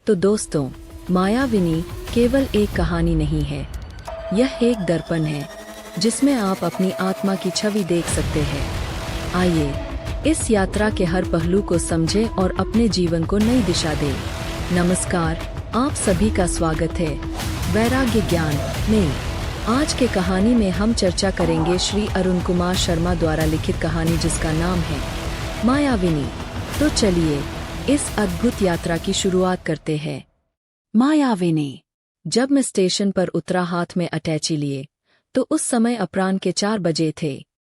तो दोस्तों, मायाविनी केवल एक कहानी नहीं है, यह एक दर्पण है जिसमें आप अपनी आत्मा की छवि देख सकते हैं। आइए इस यात्रा के हर पहलू को समझें और अपने जीवन को नई दिशा दें। नमस्कार, आप सभी का स्वागत है वैराग्य ज्ञान में। आज के कहानी में हम चर्चा करेंगे श्री अरुण कुमार शर्मा द्वारा लिखित कहानी जिसका नाम है मायाविनी। तो चलिए इस अद्भुत यात्रा की शुरुआत करते हैं। मायाविनी। जब मैं स्टेशन पर उतरा हाथ में अटैची लिए, तो उस समय अपराह्न के 4 बजे थे।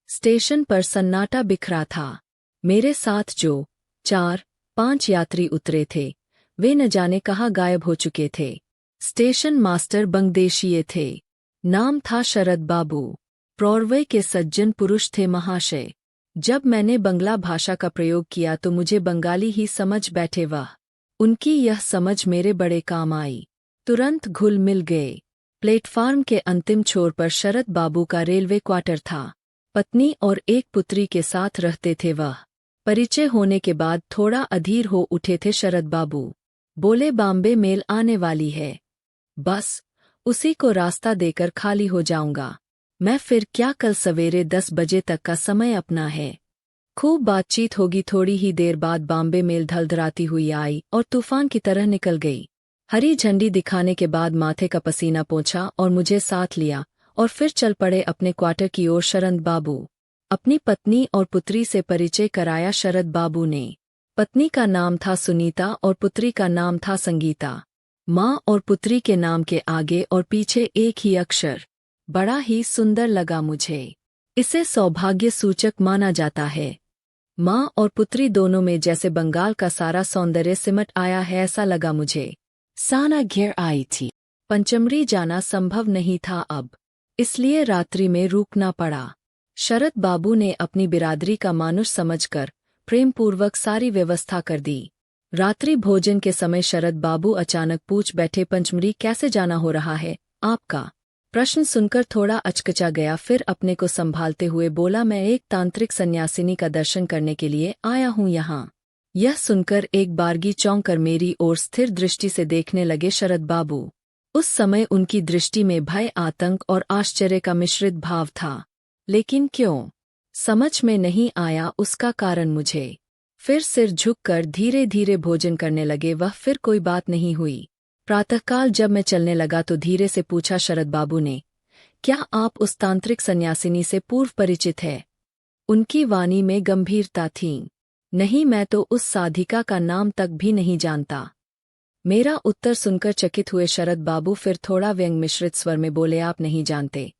स्टेशन पर सन्नाटा बिखरा था। मेरे साथ जो 4-5 यात्री उतरे थे, वे न जाने कहाँ गायब हो चुके थे। स्टेशन मास्टर बंगदेशीय थे। नाम था शरद बाबू। प्रौरवय के सज्जन पुरुष थे महाशय। जब मैंने बंगला भाषा का प्रयोग किया तो मुझे बंगाली ही समझ बैठे वह। उनकी यह समझ मेरे बड़े काम आई। तुरंत घुल मिल गए। प्लेटफार्म के अंतिम छोर पर शरद बाबू का रेलवे क्वार्टर था। पत्नी और एक पुत्री के साथ रहते थे वह। परिचय होने के बाद थोड़ा अधीर हो उठे थे शरद बाबू। बोले, बॉम्बे मेल आने वाली है, बस उसी को रास्ता देकर खाली हो जाऊंगा मैं। फिर क्या, कल सवेरे 10 बजे तक का समय अपना है। खूब बातचीत होगी। थोड़ी ही देर बाद बॉम्बे मेल धलधलाती हुई आई और तूफान की तरह निकल गई। हरी झंडी दिखाने के बाद माथे का पसीना पोंछा और मुझे साथ लिया और फिर चल पड़े अपने क्वार्टर की ओर। शरद बाबू। अपनी पत्नी और पुत्री से परिचय कराया शरद बाबू ने। पत्नी का नाम था सुनीता और पुत्री का नाम था संगीता। माँ और पुत्री के नाम के आगे और पीछे एक ही अक्षर। बड़ा ही सुंदर लगा मुझे। इसे सौभाग्य सूचक माना जाता है। माँ और पुत्री दोनों में जैसे बंगाल का सारा सौंदर्य सिमट आया है, ऐसा लगा मुझे। साना घेर आई थी। पंचमरी जाना संभव नहीं था अब, इसलिए रात्रि में रुकना पड़ा। शरद बाबू ने अपनी बिरादरी का मानुष समझकर प्रेमपूर्वक सारी व्यवस्था कर दी। रात्रि भोजन के समय शरद बाबू अचानक पूछ बैठे, पंचमरी कैसे जाना हो रहा है आपका? प्रश्न सुनकर थोड़ा अचकचा गया, फिर अपने को संभालते हुए बोला, मैं एक तांत्रिक सन्यासिनी का दर्शन करने के लिए आया हूँ यहाँ। यह सुनकर एक बारगी चौंक कर मेरी ओर स्थिर दृष्टि से देखने लगे शरद बाबू। उस समय उनकी दृष्टि में भय, आतंक और आश्चर्य का मिश्रित भाव था। लेकिन क्यों, समझ में नहीं आया उसका कारण मुझे। फिर सिर झुककर धीरे धीरे भोजन करने लगे वह। फिर कोई बात नहीं हुई। प्रातःकाल जब मैं चलने लगा तो धीरे से पूछा शरद बाबू ने, क्या आप उस तांत्रिक सन्यासिनी से पूर्व परिचित है? उनकी वाणी में गंभीरता थी। नहीं, मैं तो उस साधिका का नाम तक भी नहीं जानता। मेरा उत्तर सुनकर चकित हुए शरद बाबू फिर थोड़ा व्यंग मिश्रित स्वर में बोले, आप नहीं जानते,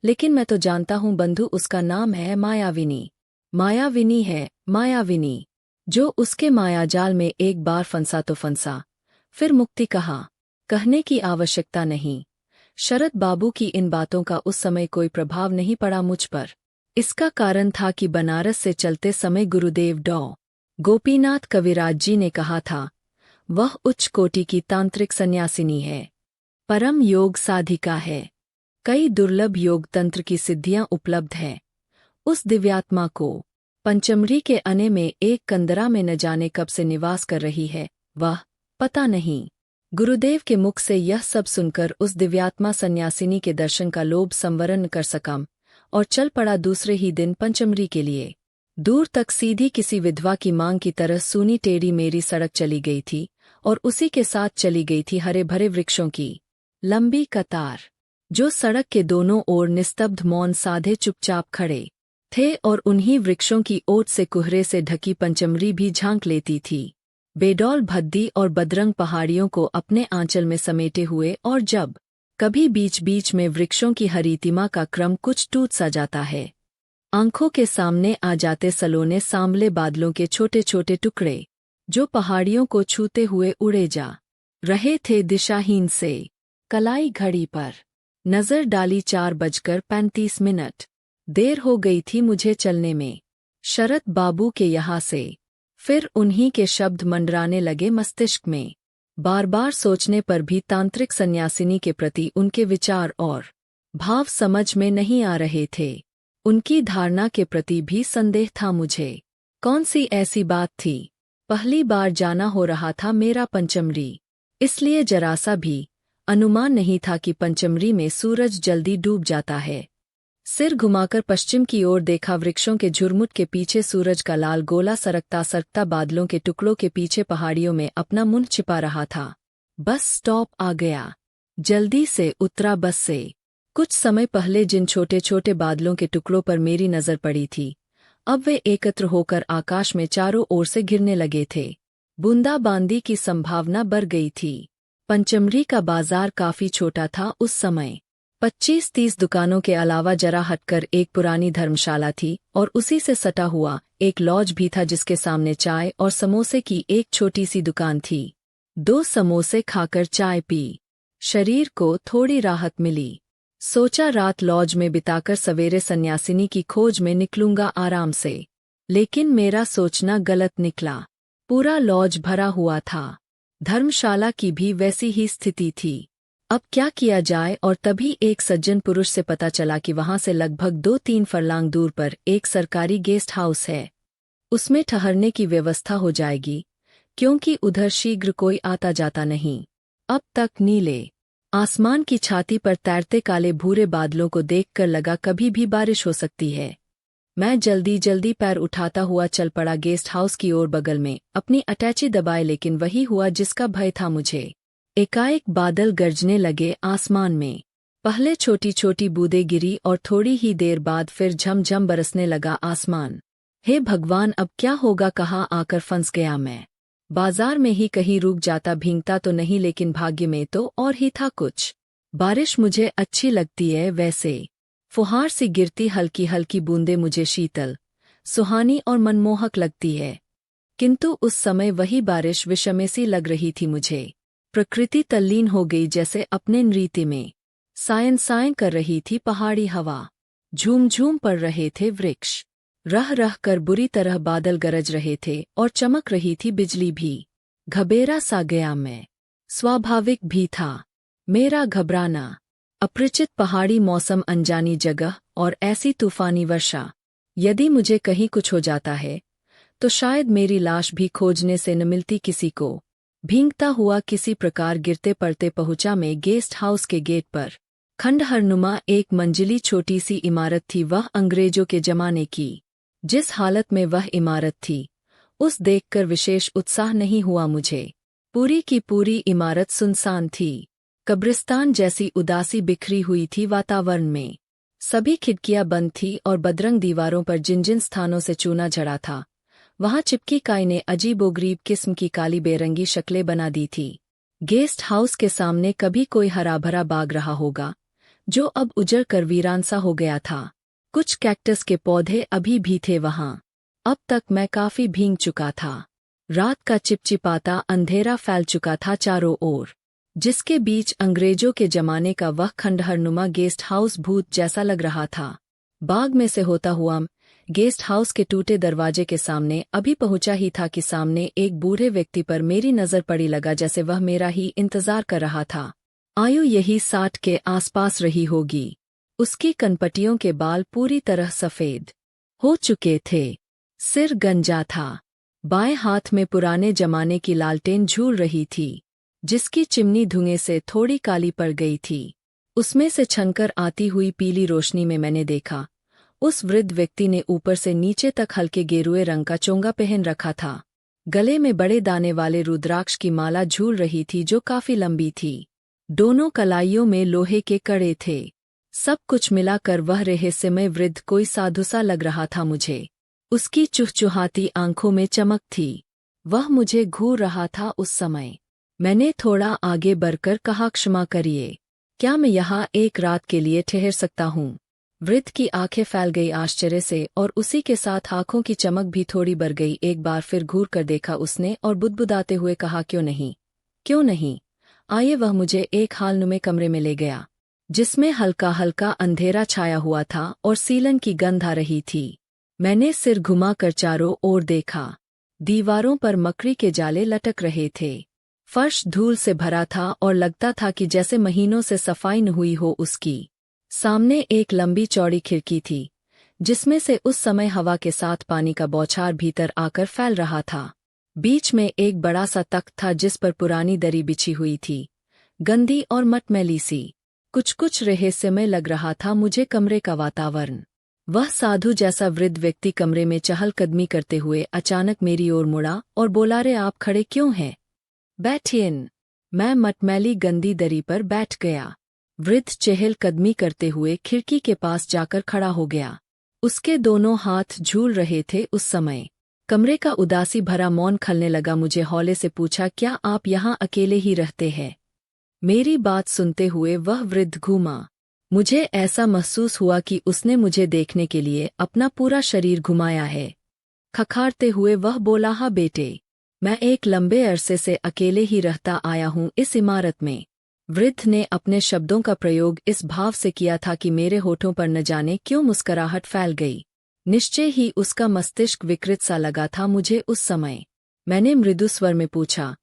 लेकिन मैं तो जानता हूँ बंधु, उसका नाम है मायाविनी। मायाविनी है, मायाविनी। जो उसके मायाजाल में एक बार फंसा तो फंसा, फिर मुक्ति कहाँ? कहने की आवश्यकता नहीं। शरद बाबू की इन बातों का उस समय कोई प्रभाव नहीं पड़ा मुझ पर। इसका कारण था कि बनारस से चलते समय गुरुदेव डॉ. गोपीनाथ कविराज जी ने कहा था, वह उच्च कोटि की तांत्रिक सन्यासिनी है, परम योग साधिका है। कई दुर्लभ योग तंत्र की सिद्धियां उपलब्ध हैं। उस दिव्यात्मा को पंचमरी के अने में एक कंदरा में न जाने कब से निवास कर रही है, वह पता नहीं। गुरुदेव के मुख से यह सब सुनकर उस दिव्यात्मा सन्यासिनी के दर्शन का लोभ संवरण कर सका और चल पड़ा दूसरे ही दिन पंचमरी के लिए। दूर तक सीधी किसी विधवा की मांग की तरह सूनी टेढ़ी मेरी सड़क चली गई थी और उसी के साथ चली गई थी हरे भरे वृक्षों की लंबी कतार, जो सड़क के दोनों ओर निस्तब्ध मौन साधे चुपचाप खड़े थे। और उन्हीं वृक्षों की ओट से कुहरे से ढकी पंचमरी भी झांक लेती थी, बेडौल भद्दी और बदरंग पहाड़ियों को अपने आंचल में समेटे हुए। और जब कभी बीच बीच में वृक्षों की हरितिमा का क्रम कुछ टूट सा जाता है, आंखों के सामने आ जाते सलोने सांवले बादलों के छोटे छोटे टुकड़े, जो पहाड़ियों को छूते हुए उड़े जा रहे थे दिशाहीन से। कलाई घड़ी पर नजर डाली, 4:35। देर हो गई थी मुझे चलने में। शरद बाबू के यहाँ से फिर उन्हीं के शब्द मंडराने लगे मस्तिष्क में। बार बार सोचने पर भी तांत्रिक सन्यासिनी के प्रति उनके विचार और भाव समझ में नहीं आ रहे थे। उनकी धारणा के प्रति भी संदेह था मुझे। कौन सी ऐसी बात थी? पहली बार जाना हो रहा था मेरा पंचमरी। इसलिए जरा सा भी अनुमान नहीं था कि पंचमरी में सूरज जल्दी डूब जाता है। सिर घुमाकर पश्चिम की ओर देखा, वृक्षों के झुरमुट के पीछे सूरज का लाल गोला सरकता सरकता बादलों के टुकड़ों के पीछे पहाड़ियों में अपना मुंह छिपा रहा था। बस स्टॉप आ गया। जल्दी से उतरा बस से। कुछ समय पहले जिन छोटे छोटे बादलों के टुकड़ों पर मेरी नजर पड़ी थी, अब वे एकत्र होकर आकाश में चारों ओर से घिरने लगे थे। बूंदाबांदी की संभावना बढ़ गई थी। पंचमरी का बाजार काफी छोटा था उस समय। 25-30 दुकानों के अलावा जरा हटकर एक पुरानी धर्मशाला थी और उसी से सटा हुआ एक लॉज भी था, जिसके सामने चाय और समोसे की एक छोटी सी दुकान थी। 2 समोसे खाकर चाय पी, शरीर को थोड़ी राहत मिली। सोचा रात लॉज में बिताकर सवेरे सन्यासिनी की खोज में निकलूंगा आराम से। लेकिन मेरा सोचना गलत निकला। पूरा लॉज भरा हुआ था। धर्मशाला की भी वैसी ही स्थिति थी। अब क्या किया जाए? और तभी एक सज्जन पुरुष से पता चला कि वहां से लगभग 2-3 फरलांग दूर पर एक सरकारी गेस्ट हाउस है। उसमें ठहरने की व्यवस्था हो जाएगी, क्योंकि उधर शीघ्र कोई आता जाता नहीं। अब तक नीले आसमान की छाती पर तैरते काले भूरे बादलों को देखकर लगा कभी भी बारिश हो सकती है। मैं जल्दी जल्दी पैर उठाता हुआ चल पड़ा गेस्ट हाउस की ओर। बगल में अपनी अटैची दबाए, लेकिन वही हुआ जिसका भय था मुझे। एकाएक बादल गरजने लगे आसमान में। पहले छोटी छोटी बूंदें गिरी और थोड़ी ही देर बाद फिर झमझम बरसने लगा आसमान। हे भगवान, अब क्या होगा? कहाँ आकर फंस गया मैं। बाजार में ही कहीं रुक जाता, भीगता तो नहीं, लेकिन भाग्य में तो और ही था कुछ। बारिश मुझे अच्छी लगती है वैसे। फुहार सी गिरती हल्की हल्की बूंदें मुझे शीतल, सुहानी और मनमोहक लगती है। किंतु उस समय वही बारिश विषमे सी लग रही थी मुझे। प्रकृति तल्लीन हो गई जैसे अपने नृत्य में। सायं सायं कर रही थी पहाड़ी हवा। झूम झूम पड़ रहे थे वृक्ष। रह रह कर बुरी तरह बादल गरज रहे थे और चमक रही थी बिजली भी। घबेरा सा गया मैं। स्वाभाविक भी था मेरा घबराना। अपरिचित पहाड़ी मौसम, अनजानी जगह और ऐसी तूफानी वर्षा। यदि मुझे कहीं कुछ हो जाता है तो शायद मेरी लाश भी खोजने से न मिलती किसी को। भींगता हुआ किसी प्रकार गिरते पड़ते पहुंचा मैं गेस्ट हाउस के गेट पर। खंडहरनुमा एक मंजिली छोटी सी इमारत थी, वह अंग्रेजों के जमाने की। जिस हालत में वह इमारत थी, उस देखकर विशेष उत्साह नहीं हुआ मुझे। पूरी की पूरी इमारत सुनसान थी। कब्रिस्तान जैसी उदासी बिखरी हुई थी वातावरण में। सभी खिड़कियां बंद थी और बदरंग दीवारों पर जिन जिन स्थानों से चूना झड़ा था, वहां चिपकी काई ने अजीबोगरीब किस्म की काली बेरंगी शक्लें बना दी थी। गेस्ट हाउस के सामने कभी कोई हरा-भरा बाग रहा होगा, जो अब उजड़ कर वीरान सा हो गया था। कुछ कैक्टस के पौधे अभी भी थे वहां। अब तक मैं काफी भीग चुका था। रात का चिपचिपाता अंधेरा फैल चुका था चारों ओर, जिसके बीच अंग्रेजों के जमाने का वह खंडहरनुमा गेस्ट हाउस भूत जैसा लग रहा था। बाग में से होता हुआ गेस्ट हाउस के टूटे दरवाजे के सामने अभी पहुंचा ही था कि सामने एक बूढ़े व्यक्ति पर मेरी नजर पड़ी। लगा जैसे वह मेरा ही इंतजार कर रहा था। आयु यही 60 के आसपास रही होगी। उसकी कनपटियों के बाल पूरी तरह सफेद हो चुके थे। सिर गंजा था। बाएं हाथ में पुराने जमाने की लालटेन झूल रही थी, जिसकी चिमनी धुएं से थोड़ी काली पड़ गई थी। उसमें से छनकर आती हुई पीली रोशनी में मैंने देखा, उस वृद्ध व्यक्ति ने ऊपर से नीचे तक हल्के गेरुए रंग का चोंगा पहन रखा था। गले में बड़े दाने वाले रुद्राक्ष की माला झूल रही थी, जो काफी लंबी थी। दोनों कलाइयों में लोहे के कड़े थे। सब कुछ मिलाकर वह रहस्यमय वृद्ध कोई साधु सा लग रहा था मुझे। उसकी चुहचुहाती आंखों में चमक थी। वह मुझे घूर रहा था उस समय। मैंने थोड़ा आगे बढ़कर कहा, क्षमा करिए, क्या मैं यहाँ एक रात के लिए ठहर सकता हूँ? वृद्ध की आंखें फैल गई आश्चर्य से और उसी के साथ आंखों की चमक भी थोड़ी बढ़ गई। एक बार फिर घूर कर देखा उसने और बुदबुदाते हुए कहा, क्यों नहीं, क्यों नहीं, आइए। वह मुझे एक हालनुमे कमरे में ले गया, जिसमें हल्का हल्का अंधेरा छाया हुआ था और सीलन की गंध आ रही थी। मैंने सिर घुमाकर चारों ओर देखा। दीवारों पर मकड़ी के जाले लटक रहे थे। फर्श धूल से भरा था और लगता था कि जैसे महीनों से सफाई न हुई हो उसकी। सामने एक लंबी चौड़ी खिड़की थी, जिसमें से उस समय हवा के साथ पानी का बौछार भीतर आकर फैल रहा था। बीच में एक बड़ा सा तख्त था जिस पर पुरानी दरी बिछी हुई थी, गंदी और मटमैली सी। कुछ कुछ रहस्यमय लग रहा था मुझे कमरे का वातावरण। वह साधु जैसा वृद्ध व्यक्ति कमरे में चहलकदमी करते हुए अचानक मेरी ओर मुड़ा और बोला, रे आप खड़े क्यों हैं? बैठिए। मैं मटमैली गंदी दरी पर बैठ गया। वृद्ध चहलकदमी करते हुए खिड़की के पास जाकर खड़ा हो गया। उसके दोनों हाथ झूल रहे थे। उस समय कमरे का उदासी भरा मौन खलने लगा। मुझे हौले से पूछा, क्या आप यहाँ अकेले ही रहते हैं? मेरी बात सुनते हुए वह वृद्ध घूमा। मुझे ऐसा महसूस हुआ कि उसने मुझे देखने के लिए अपना पूरा शरीर घुमाया है। खखारते हुए वह बोला, हाँ बेटे, मैं एक लंबे अरसे से अकेले ही रहता आया हूँ इस इमारत में। वृद्ध ने अपने शब्दों का प्रयोग इस भाव से किया था कि मेरे होठों पर न जाने क्यों मुस्कुराहट फैल गई। निश्चय ही उसका मस्तिष्क विकृत सा लगा था मुझे उस समय। मैंने मृदु स्वर में पूछा,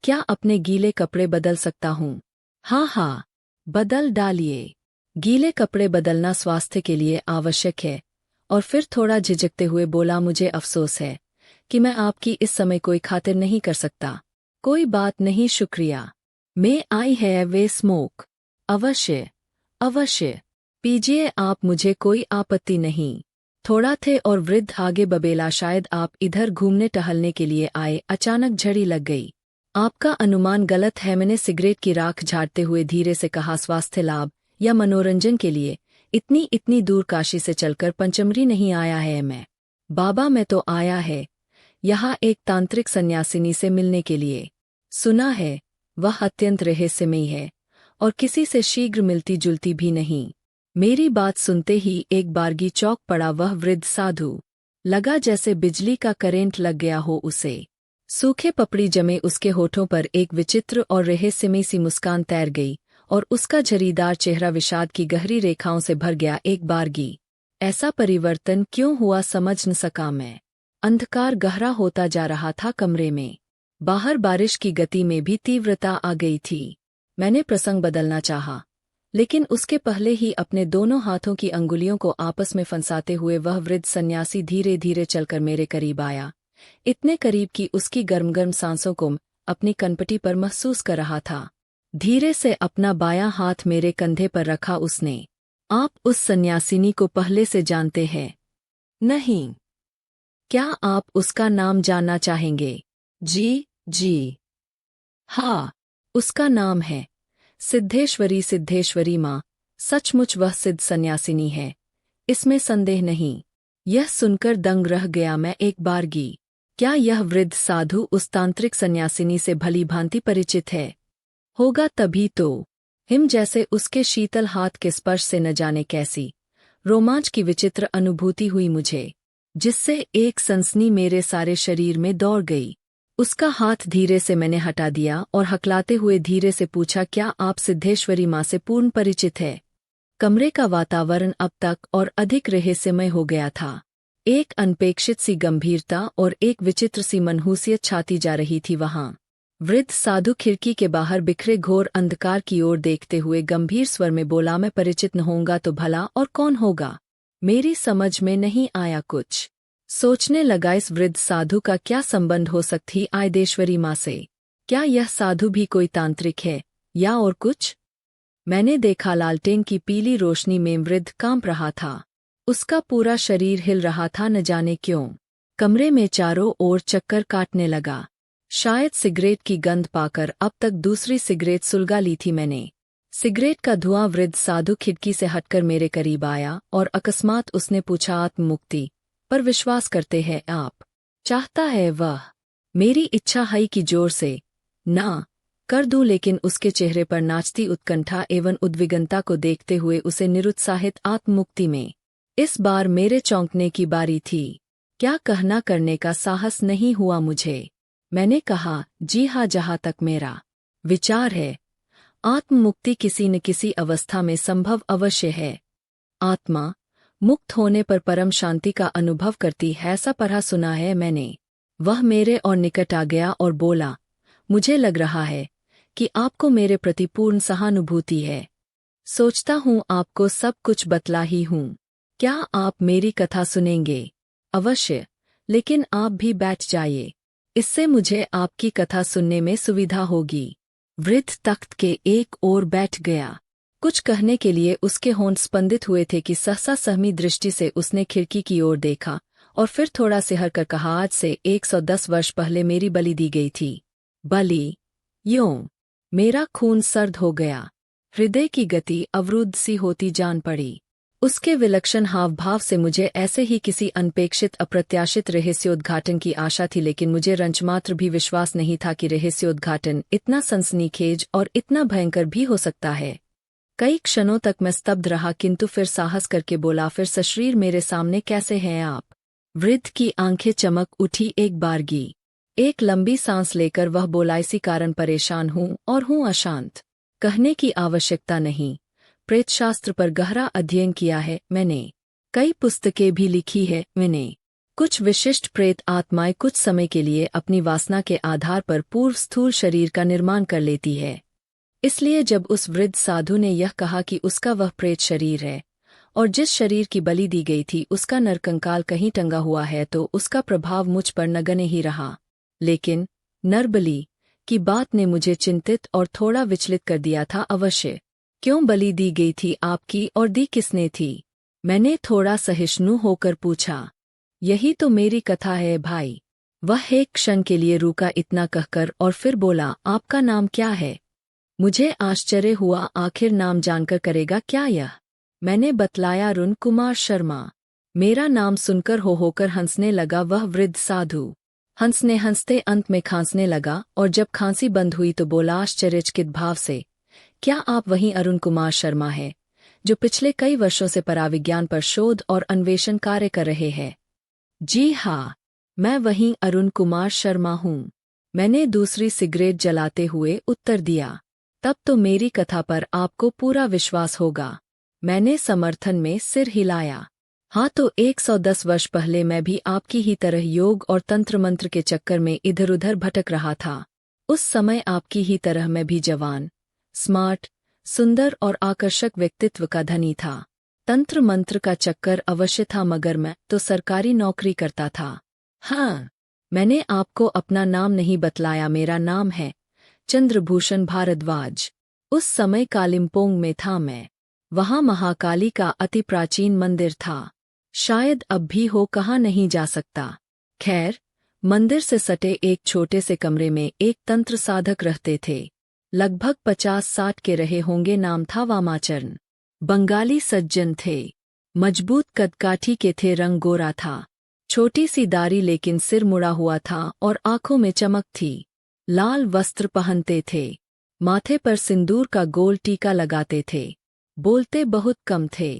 क्या अपने गीले कपड़े बदल सकता हूँ? हाँ हाँ, बदल डालिए। गीले कपड़े बदलना स्वास्थ्य के लिए आवश्यक है। और फिर थोड़ा झिझकते हुए बोला, मुझे अफसोस है कि मैं आपकी इस समय कोई खातिर नहीं कर सकता। कोई बात नहीं, शुक्रिया। मैं आई है वे स्मोक। अवश्य अवश्य, पीजिए आप, मुझे कोई आपत्ति नहीं। थोड़ा थे और वृद्ध आगे बबेला, शायद आप इधर घूमने टहलने के लिए आए। अचानक झड़ी लग गई। आपका अनुमान गलत है, मैंने सिगरेट की राख झाड़ते हुए धीरे से कहा। स्वास्थ्य लाभ या मनोरंजन के लिए इतनी दूर काशी से चलकर पंचमरी नहीं आया है मैं। बाबा, मैं तो आया है यहाँ एक तांत्रिक सन्यासिनी से मिलने के लिए। सुना है वह अत्यंत रहस्यमयी है और किसी से शीघ्र मिलती जुलती भी नहीं। मेरी बात सुनते ही एक बारगी चौंक पड़ा वह वृद्ध साधु। लगा जैसे बिजली का करंट लग गया हो उसे। सूखे पपड़ी जमे उसके होठों पर एक विचित्र और रहस्यमयी सी मुस्कान तैर गई और उसका झरीदार चेहरा विषाद की गहरी रेखाओं से भर गया। एक बारगी ऐसा परिवर्तन क्यों हुआ समझ न सका मैं। अंधकार गहरा होता जा रहा था कमरे में। बाहर बारिश की गति में भी तीव्रता आ गई थी। मैंने प्रसंग बदलना चाहा, लेकिन उसके पहले ही अपने दोनों हाथों की अंगुलियों को आपस में फंसाते हुए वह वृद्ध सन्यासी धीरे धीरे चलकर मेरे करीब आया। इतने करीब कि उसकी गर्म गर्म सांसों को अपनी कनपटी पर महसूस कर रहा था। धीरे से अपना बायां हाथ मेरे कंधे पर रखा उसने। आप उस सन्यासिनी को पहले से जानते हैं? नहीं। क्या आप उसका नाम जानना चाहेंगे? जी जी। हाँ, उसका नाम है सिद्धेश्वरी। सिद्धेश्वरी माँ, सचमुच वह सिद्ध सन्यासिनी है, इसमें संदेह नहीं। यह सुनकर दंग रह गया मैं एक बारगी। क्या यह वृद्ध साधु उस तांत्रिक सन्यासिनी से भली भांति परिचित है? होगा तभी तो। हिम जैसे उसके शीतल हाथ के स्पर्श से न जाने कैसी रोमांच की विचित्र अनुभूति हुई मुझे, जिससे एक सनसनी मेरे सारे शरीर में दौड़ गई। उसका हाथ धीरे से मैंने हटा दिया और हकलाते हुए धीरे से पूछा, क्या आप सिद्धेश्वरी माँ से पूर्ण परिचित है? कमरे का वातावरण अब तक और अधिक रहस्यमय हो गया था। एक अनपेक्षित सी गंभीरता और एक विचित्र सी मनहूसियत छाती जा रही थी वहां। वृद्ध साधु खिड़की के बाहर बिखरे घोर अंधकार की ओर देखते हुए गंभीर स्वर में बोला, मैं परिचित न होऊंगा तो भला और कौन होगा? मेरी समझ में नहीं आया कुछ। सोचने लगा, इस वृद्ध साधु का क्या संबंध हो सकती आयदेश्वरी माँ से? क्या यह साधु भी कोई तांत्रिक है या और कुछ? मैंने देखा लालटेन की पीली रोशनी में वृद्ध कांप रहा था। उसका पूरा शरीर हिल रहा था न जाने क्यों। कमरे में चारों ओर चक्कर काटने लगा। शायद सिगरेट की गंध पाकर अब तक दूसरी सिगरेट सुलगा ली थी मैंने। सिगरेट का धुआं। वृद्ध साधु खिड़की से हटकर मेरे करीब आया और अकस्मात उसने पूछा, आत्म मुक्ति पर विश्वास करते हैं आप? चाहता है वह? मेरी इच्छा है कि जोर से ना कर दूं, लेकिन उसके चेहरे पर नाचती उत्कंठा एवं उद्विग्नता को देखते हुए उसे निरुत्साहित आत्ममुक्ति में इस बार मेरे चौंकने की बारी थी। क्या कहना करने का साहस नहीं हुआ मुझे। मैंने कहा, जी हाँ, जहाँ तक मेरा विचार है आत्ममुक्ति किसी न किसी अवस्था में संभव अवश्य है। आत्मा मुक्त होने पर परम शांति का अनुभव करती है, ऐसा पढ़ा सुना है मैंने। वह मेरे और निकट आ गया और बोला, मुझे लग रहा है कि आपको मेरे प्रति पूर्ण सहानुभूति है। सोचता हूँ आपको सब कुछ बतला ही हूँ। क्या आप मेरी कथा सुनेंगे? अवश्य, लेकिन आप भी बैठ जाइए। इससे मुझे आपकी कथा सुनने में सुविधा होगी। वृद्ध तख्त के एक ओर बैठ गया। कुछ कहने के लिए उसके होंठ स्पंदित हुए थे कि सहसा सहमी दृष्टि से उसने खिड़की की ओर देखा और फिर थोड़ा सिहर कर कहा, आज से 110 वर्ष पहले मेरी बलि दी गई थी। बलि? यूं? मेरा खून सर्द हो गया। हृदय की गति अवरुद्ध सी होती जान पड़ी। उसके विलक्षण हाव भाव से मुझे ऐसे ही किसी अनपेक्षित अप्रत्याशित रहस्योद्घाटन की आशा थी, लेकिन मुझे रंचमात्र भी विश्वास नहीं था कि रहस्योद्घाटन इतना सनसनीखेज और इतना भयंकर भी हो सकता है। कई क्षणों तक मैं स्तब्ध रहा, किंतु फिर साहस करके बोला, फिर सशरीर मेरे सामने कैसे हैं आप? वृद्ध की आंखें चमक उठी एक बारगी। एक लंबी सांस लेकर वह बोला, इसी कारण परेशान हूँ और हूँ अशांत। कहने की आवश्यकता नहीं। प्रेतशास्त्र पर गहरा अध्ययन किया है मैंने। कई पुस्तकें भी लिखी है मैंने। कुछ विशिष्ट प्रेत आत्माएं कुछ समय के लिए अपनी वासना के आधार पर पूर्व स्थूल शरीर का निर्माण कर लेती है। इसलिए जब उस वृद्ध साधु ने यह कहा कि उसका वह प्रेत शरीर है और जिस शरीर की बलि दी गई थी उसका नरकंकाल कहीं टंगा हुआ है, तो उसका प्रभाव मुझ पर नगण्य ही रहा। लेकिन नरबलि की बात ने मुझे चिंतित और थोड़ा विचलित कर दिया था। अवश्य। क्यों बलि दी गई थी आपकी, और दी किसने थी? मैंने थोड़ा सहिष्णु होकर पूछा। यही तो मेरी कथा है भाई। वह एक क्षण के लिए रुका इतना कहकर और फिर बोला, आपका नाम क्या है? मुझे आश्चर्य हुआ, आखिर नाम जानकर करेगा क्या यह? मैंने बतलाया, अरुण कुमार शर्मा। मेरा नाम सुनकर हो होकर हंसने लगा वह वृद्ध साधु। हंसने हंसते अंत में खांसने लगा और जब खांसी बंद हुई तो बोला आश्चर्यचकित भाव से, क्या आप वही अरुण कुमार शर्मा हैं जो पिछले कई वर्षों से पराविज्ञान पर शोध और अन्वेषण कार्य कर रहे हैं? जी हाँ, मैं वही अरुण कुमार शर्मा हूँ। मैंने दूसरी सिगरेट जलाते हुए उत्तर दिया। तब तो मेरी कथा पर आपको पूरा विश्वास होगा। मैंने समर्थन में सिर हिलाया। हाँ, तो 110 वर्ष पहले मैं भी आपकी ही तरह योग और तंत्र मंत्र के चक्कर में इधर उधर भटक रहा था। उस समय आपकी ही तरह मैं भी जवान, स्मार्ट, सुंदर और आकर्षक व्यक्तित्व का धनी था। तंत्र मंत्र का चक्कर अवश्य था, मगर मैं तो सरकारी नौकरी करता था। हाँ, मैंने आपको अपना नाम नहीं बतलाया। मेरा नाम है चंद्रभूषण भारद्वाज। उस समय कालिम्पोंग में था मैं। वहाँ महाकाली का अति प्राचीन मंदिर था। शायद अब भी हो, कहाँ नहीं जा सकता। खैर, मंदिर से सटे एक छोटे से कमरे में एक तंत्र साधक रहते थे। लगभग 50-60 के रहे होंगे। नाम था वामाचरण। बंगाली सज्जन थे। मजबूत कदकाठी के थे। रंग गोरा था। छोटी सी दाढ़ी लेकिन सिर मुड़ा हुआ था और आंखों में चमक थी। लाल वस्त्र पहनते थे। माथे पर सिंदूर का गोल टीका लगाते थे। बोलते बहुत कम थे।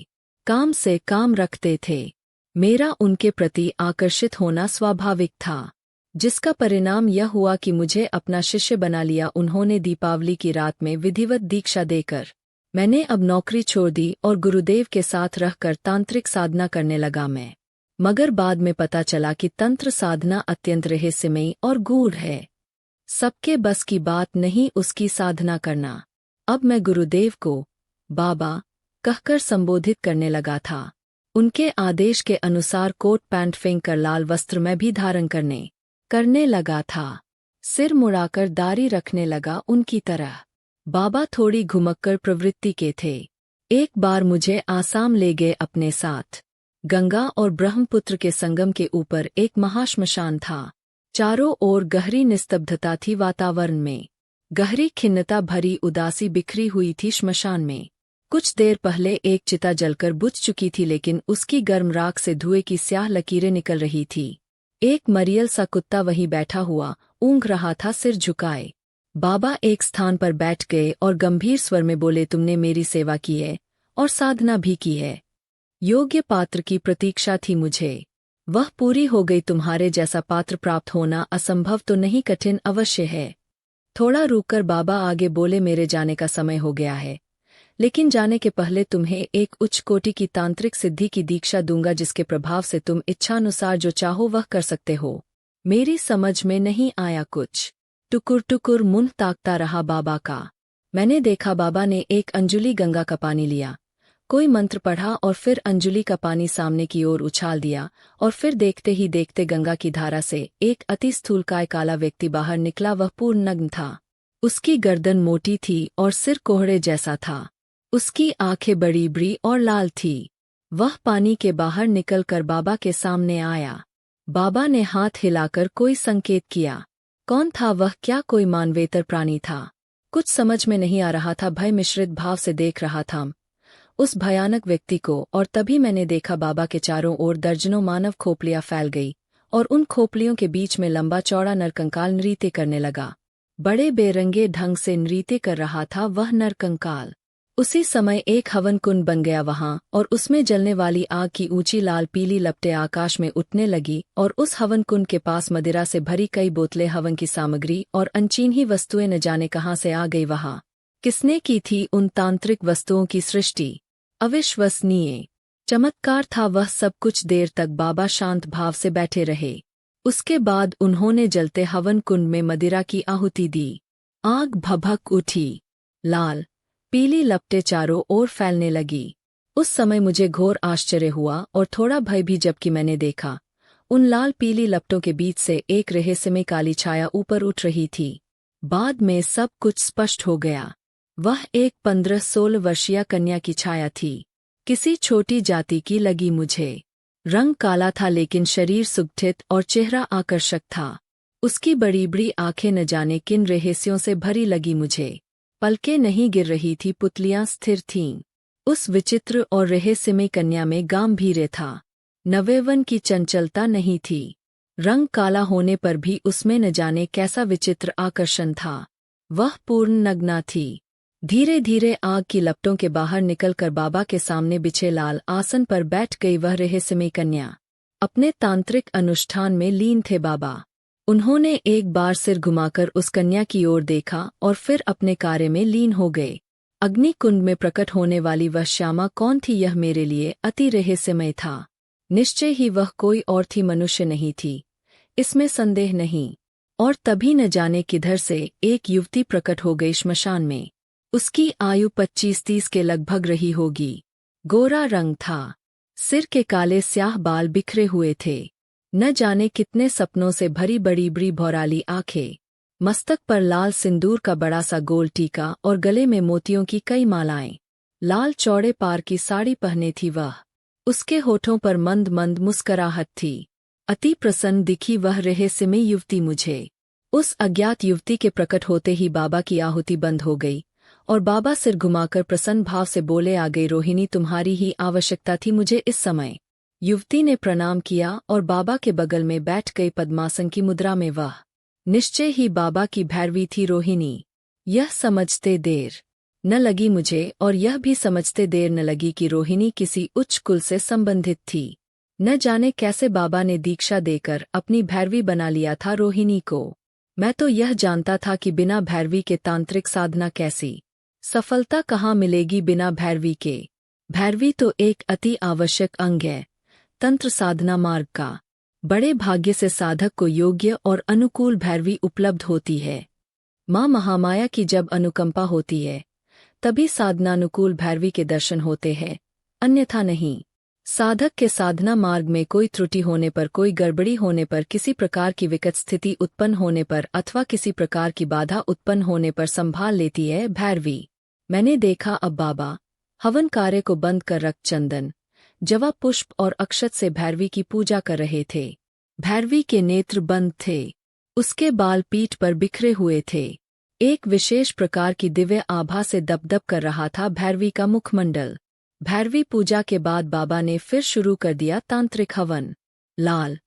काम से काम रखते थे। मेरा उनके प्रति आकर्षित होना स्वाभाविक था, जिसका परिणाम यह हुआ कि मुझे अपना शिष्य बना लिया उन्होंने दीपावली की रात में विधिवत दीक्षा देकर। मैंने अब नौकरी छोड़ दी और गुरुदेव के साथ रहकर तांत्रिक साधना करने लगा मैं। मगर बाद में पता चला कि तंत्र साधना अत्यंत रहस्यमयी और गूढ़ है। सबके बस की बात नहीं उसकी साधना करना। अब मैं गुरुदेव को बाबा कहकर संबोधित करने लगा था। उनके आदेश के अनुसार कोट पैंट फेंक कर लाल वस्त्र मैं भी धारण करने लगा था। सिर मुड़ाकर दाढ़ी रखने लगा उनकी तरह। बाबा थोड़ी घुमक्कड़ प्रवृत्ति के थे। एक बार मुझे आसाम ले गए अपने साथ। गंगा और ब्रह्मपुत्र के संगम के ऊपर एक महाश्मशान था। चारों ओर गहरी निस्तब्धता थी। वातावरण में गहरी खिन्नता भरी उदासी बिखरी हुई थी। श्मशान में कुछ देर पहले एक चिता जलकर बुझ चुकी थी, लेकिन उसकी गर्म राख से धुएं की स्याह लकीरें निकल रही थी। एक मरियल सा कुत्ता वहीं बैठा हुआ ऊँघ रहा था, सिर झुकाए। बाबा एक स्थान पर बैठ गए और गंभीर स्वर में बोले, तुमने मेरी सेवा की है और साधना भी की है। योग्य पात्र की प्रतीक्षा थी मुझे। वह पूरी हो गई। तुम्हारे जैसा पात्र प्राप्त होना असंभव तो नहीं, कठिन अवश्य है। थोड़ा रुककर बाबा आगे बोले, मेरे जाने का समय हो गया है, लेकिन जाने के पहले तुम्हें एक उच्च कोटि की तांत्रिक सिद्धि की दीक्षा दूंगा, जिसके प्रभाव से तुम इच्छानुसार जो चाहो वह कर सकते हो। मेरी समझ में नहीं आया कुछ। टुकुर टुकुर मुंह ताकता रहा बाबा का। मैंने देखा बाबा ने एक अंजुली गंगा का पानी लिया, कोई मंत्र पढ़ा और फिर अंजलि का पानी सामने की ओर उछाल दिया, और फिर देखते ही देखते गंगा की धारा से एक अति स्थूलकाय काला व्यक्ति बाहर निकला। वह पूर्ण नग्न था। उसकी गर्दन मोटी थी और सिर कोहड़े जैसा था। उसकी आंखें बड़ी बड़ी और लाल थी। वह पानी के बाहर निकलकर बाबा के सामने आया। बाबा ने हाथ हिलाकर कोई संकेत किया। कौन था वह? क्या कोई मानवेतर प्राणी था? कुछ समझ में नहीं आ रहा था। भय मिश्रित भाव से देख रहा था उस भयानक व्यक्ति को, और तभी मैंने देखा बाबा के चारों ओर दर्जनों मानव खोपड़ियां फैल गई, और उन खोपड़ियों के बीच में लंबा चौड़ा नरकंकाल नृत्य करने लगा। बड़े बेरंगे ढंग से नृत्य कर रहा था वह नरकंकाल। उसी समय एक हवन कुंड बन गया वहां, और उसमें जलने वाली आग की ऊंची लाल पीली लपटें आकाश में उठने लगी, और उस हवन कुंड के पास मदिरा से भरी कई बोतलें, हवन की सामग्री और अनचिन्ही वस्तुएं न जाने कहां से आ गई वहां। किसने की थी उन तांत्रिक वस्तुओं की सृष्टि? अविश्वसनीय चमत्कार था वह सब। कुछ देर तक बाबा शांत भाव से बैठे रहे। उसके बाद उन्होंने जलते हवन कुंड में मदिरा की आहुति दी। आग भभक उठी। लाल पीली लपटें चारों ओर फैलने लगी। उस समय मुझे घोर आश्चर्य हुआ और थोड़ा भय भी, जबकि मैंने देखा उन लाल पीली लपटों के बीच से एक रहस्यमय काली छाया ऊपर उठ रही थी। बाद में सब कुछ स्पष्ट हो गया। वह एक 15-16 वर्षीय कन्या की छाया थी, किसी छोटी जाति की लगी मुझे। रंग काला था लेकिन शरीर सुगठित और चेहरा आकर्षक था। उसकी बड़ी बड़ी आंखें न जाने किन रहस्यों से भरी लगी मुझे। पलकें नहीं गिर रही थी, पुतलियां स्थिर थीं। उस विचित्र और रहस्यमय कन्या में गांभीर्य था, नवयौवन की चंचलता नहीं थी। रंग काला होने पर भी उसमें न जाने कैसा विचित्र आकर्षण था। वह पूर्ण नग्ना थी। धीरे धीरे आग की लपटों के बाहर निकलकर बाबा के सामने बिछे लाल आसन पर बैठ गई वह रहस्यमय कन्या। अपने तांत्रिक अनुष्ठान में लीन थे बाबा। उन्होंने एक बार सिर घुमाकर उस कन्या की ओर देखा और फिर अपने कार्य में लीन हो गए। अग्नि कुंड में प्रकट होने वाली वह श्यामा कौन थी, यह मेरे लिए अति रहस्यमय था। निश्चय ही वह कोई और थी, मनुष्य नहीं थी, इसमें संदेह नहीं। और तभी न जाने किधर से एक युवती प्रकट हो गई श्मशान में। उसकी आयु 25-30 के लगभग रही होगी। गोरा रंग था, सिर के काले स्याह बाल बिखरे हुए थे। न जाने कितने सपनों से भरी बड़ी बड़ी भौराली आंखें, मस्तक पर लाल सिंदूर का बड़ा सा गोल टीका और गले में मोतियों की कई मालाएं। लाल चौड़े पार की साड़ी पहने थी वह। उसके होठों पर मंद मंद मुस्कराहट थी। अति प्रसन्न दिखी वह रहस्यमय युवती मुझे। उस अज्ञात युवती के प्रकट होते ही बाबा की आहुति बंद हो गई, और बाबा सिर घुमाकर प्रसन्न भाव से बोले, आ गई रोहिणी, तुम्हारी ही आवश्यकता थी मुझे इस समय। युवती ने प्रणाम किया और बाबा के बगल में बैठ गई पद्मासन की मुद्रा में। वह निश्चय ही बाबा की भैरवी थी रोहिणी। यह समझते देर न लगी मुझे, और यह भी समझते देर न लगी कि रोहिणी किसी उच्च कुल से संबंधित थी। न जाने कैसे बाबा ने दीक्षा देकर अपनी भैरवी बना लिया था रोहिणी को। मैं तो यह जानता था कि बिना भैरवी के तांत्रिक साधना कैसी, सफलता कहाँ मिलेगी बिना भैरवी के। भैरवी तो एक अति आवश्यक अंग है तंत्र साधना मार्ग का। बड़े भाग्य से साधक को योग्य और अनुकूल भैरवी उपलब्ध होती है। माँ महामाया की जब अनुकंपा होती है तभी साधनानुकूल भैरवी के दर्शन होते हैं, अन्यथा नहीं। साधक के साधना मार्ग में कोई त्रुटि होने पर, कोई गड़बड़ी होने पर, किसी प्रकार की विकट स्थिति उत्पन्न होने पर अथवा किसी प्रकार की बाधा उत्पन्न होने पर संभाल लेती है भैरवी। मैंने देखा अब बाबा हवन कार्य को बंद कर रक्त, चंदन, जवा, पुष्प और अक्षत से भैरवी की पूजा कर रहे थे। भैरवी के नेत्र बंद थे, उसके बाल पीठ पर बिखरे हुए थे। एक विशेष प्रकार की दिव्य आभा से दपदप कर रहा था भैरवी का मुखमंडल। भैरवी पूजा के बाद बाबा ने फिर शुरू कर दिया तांत्रिक हवन। लाल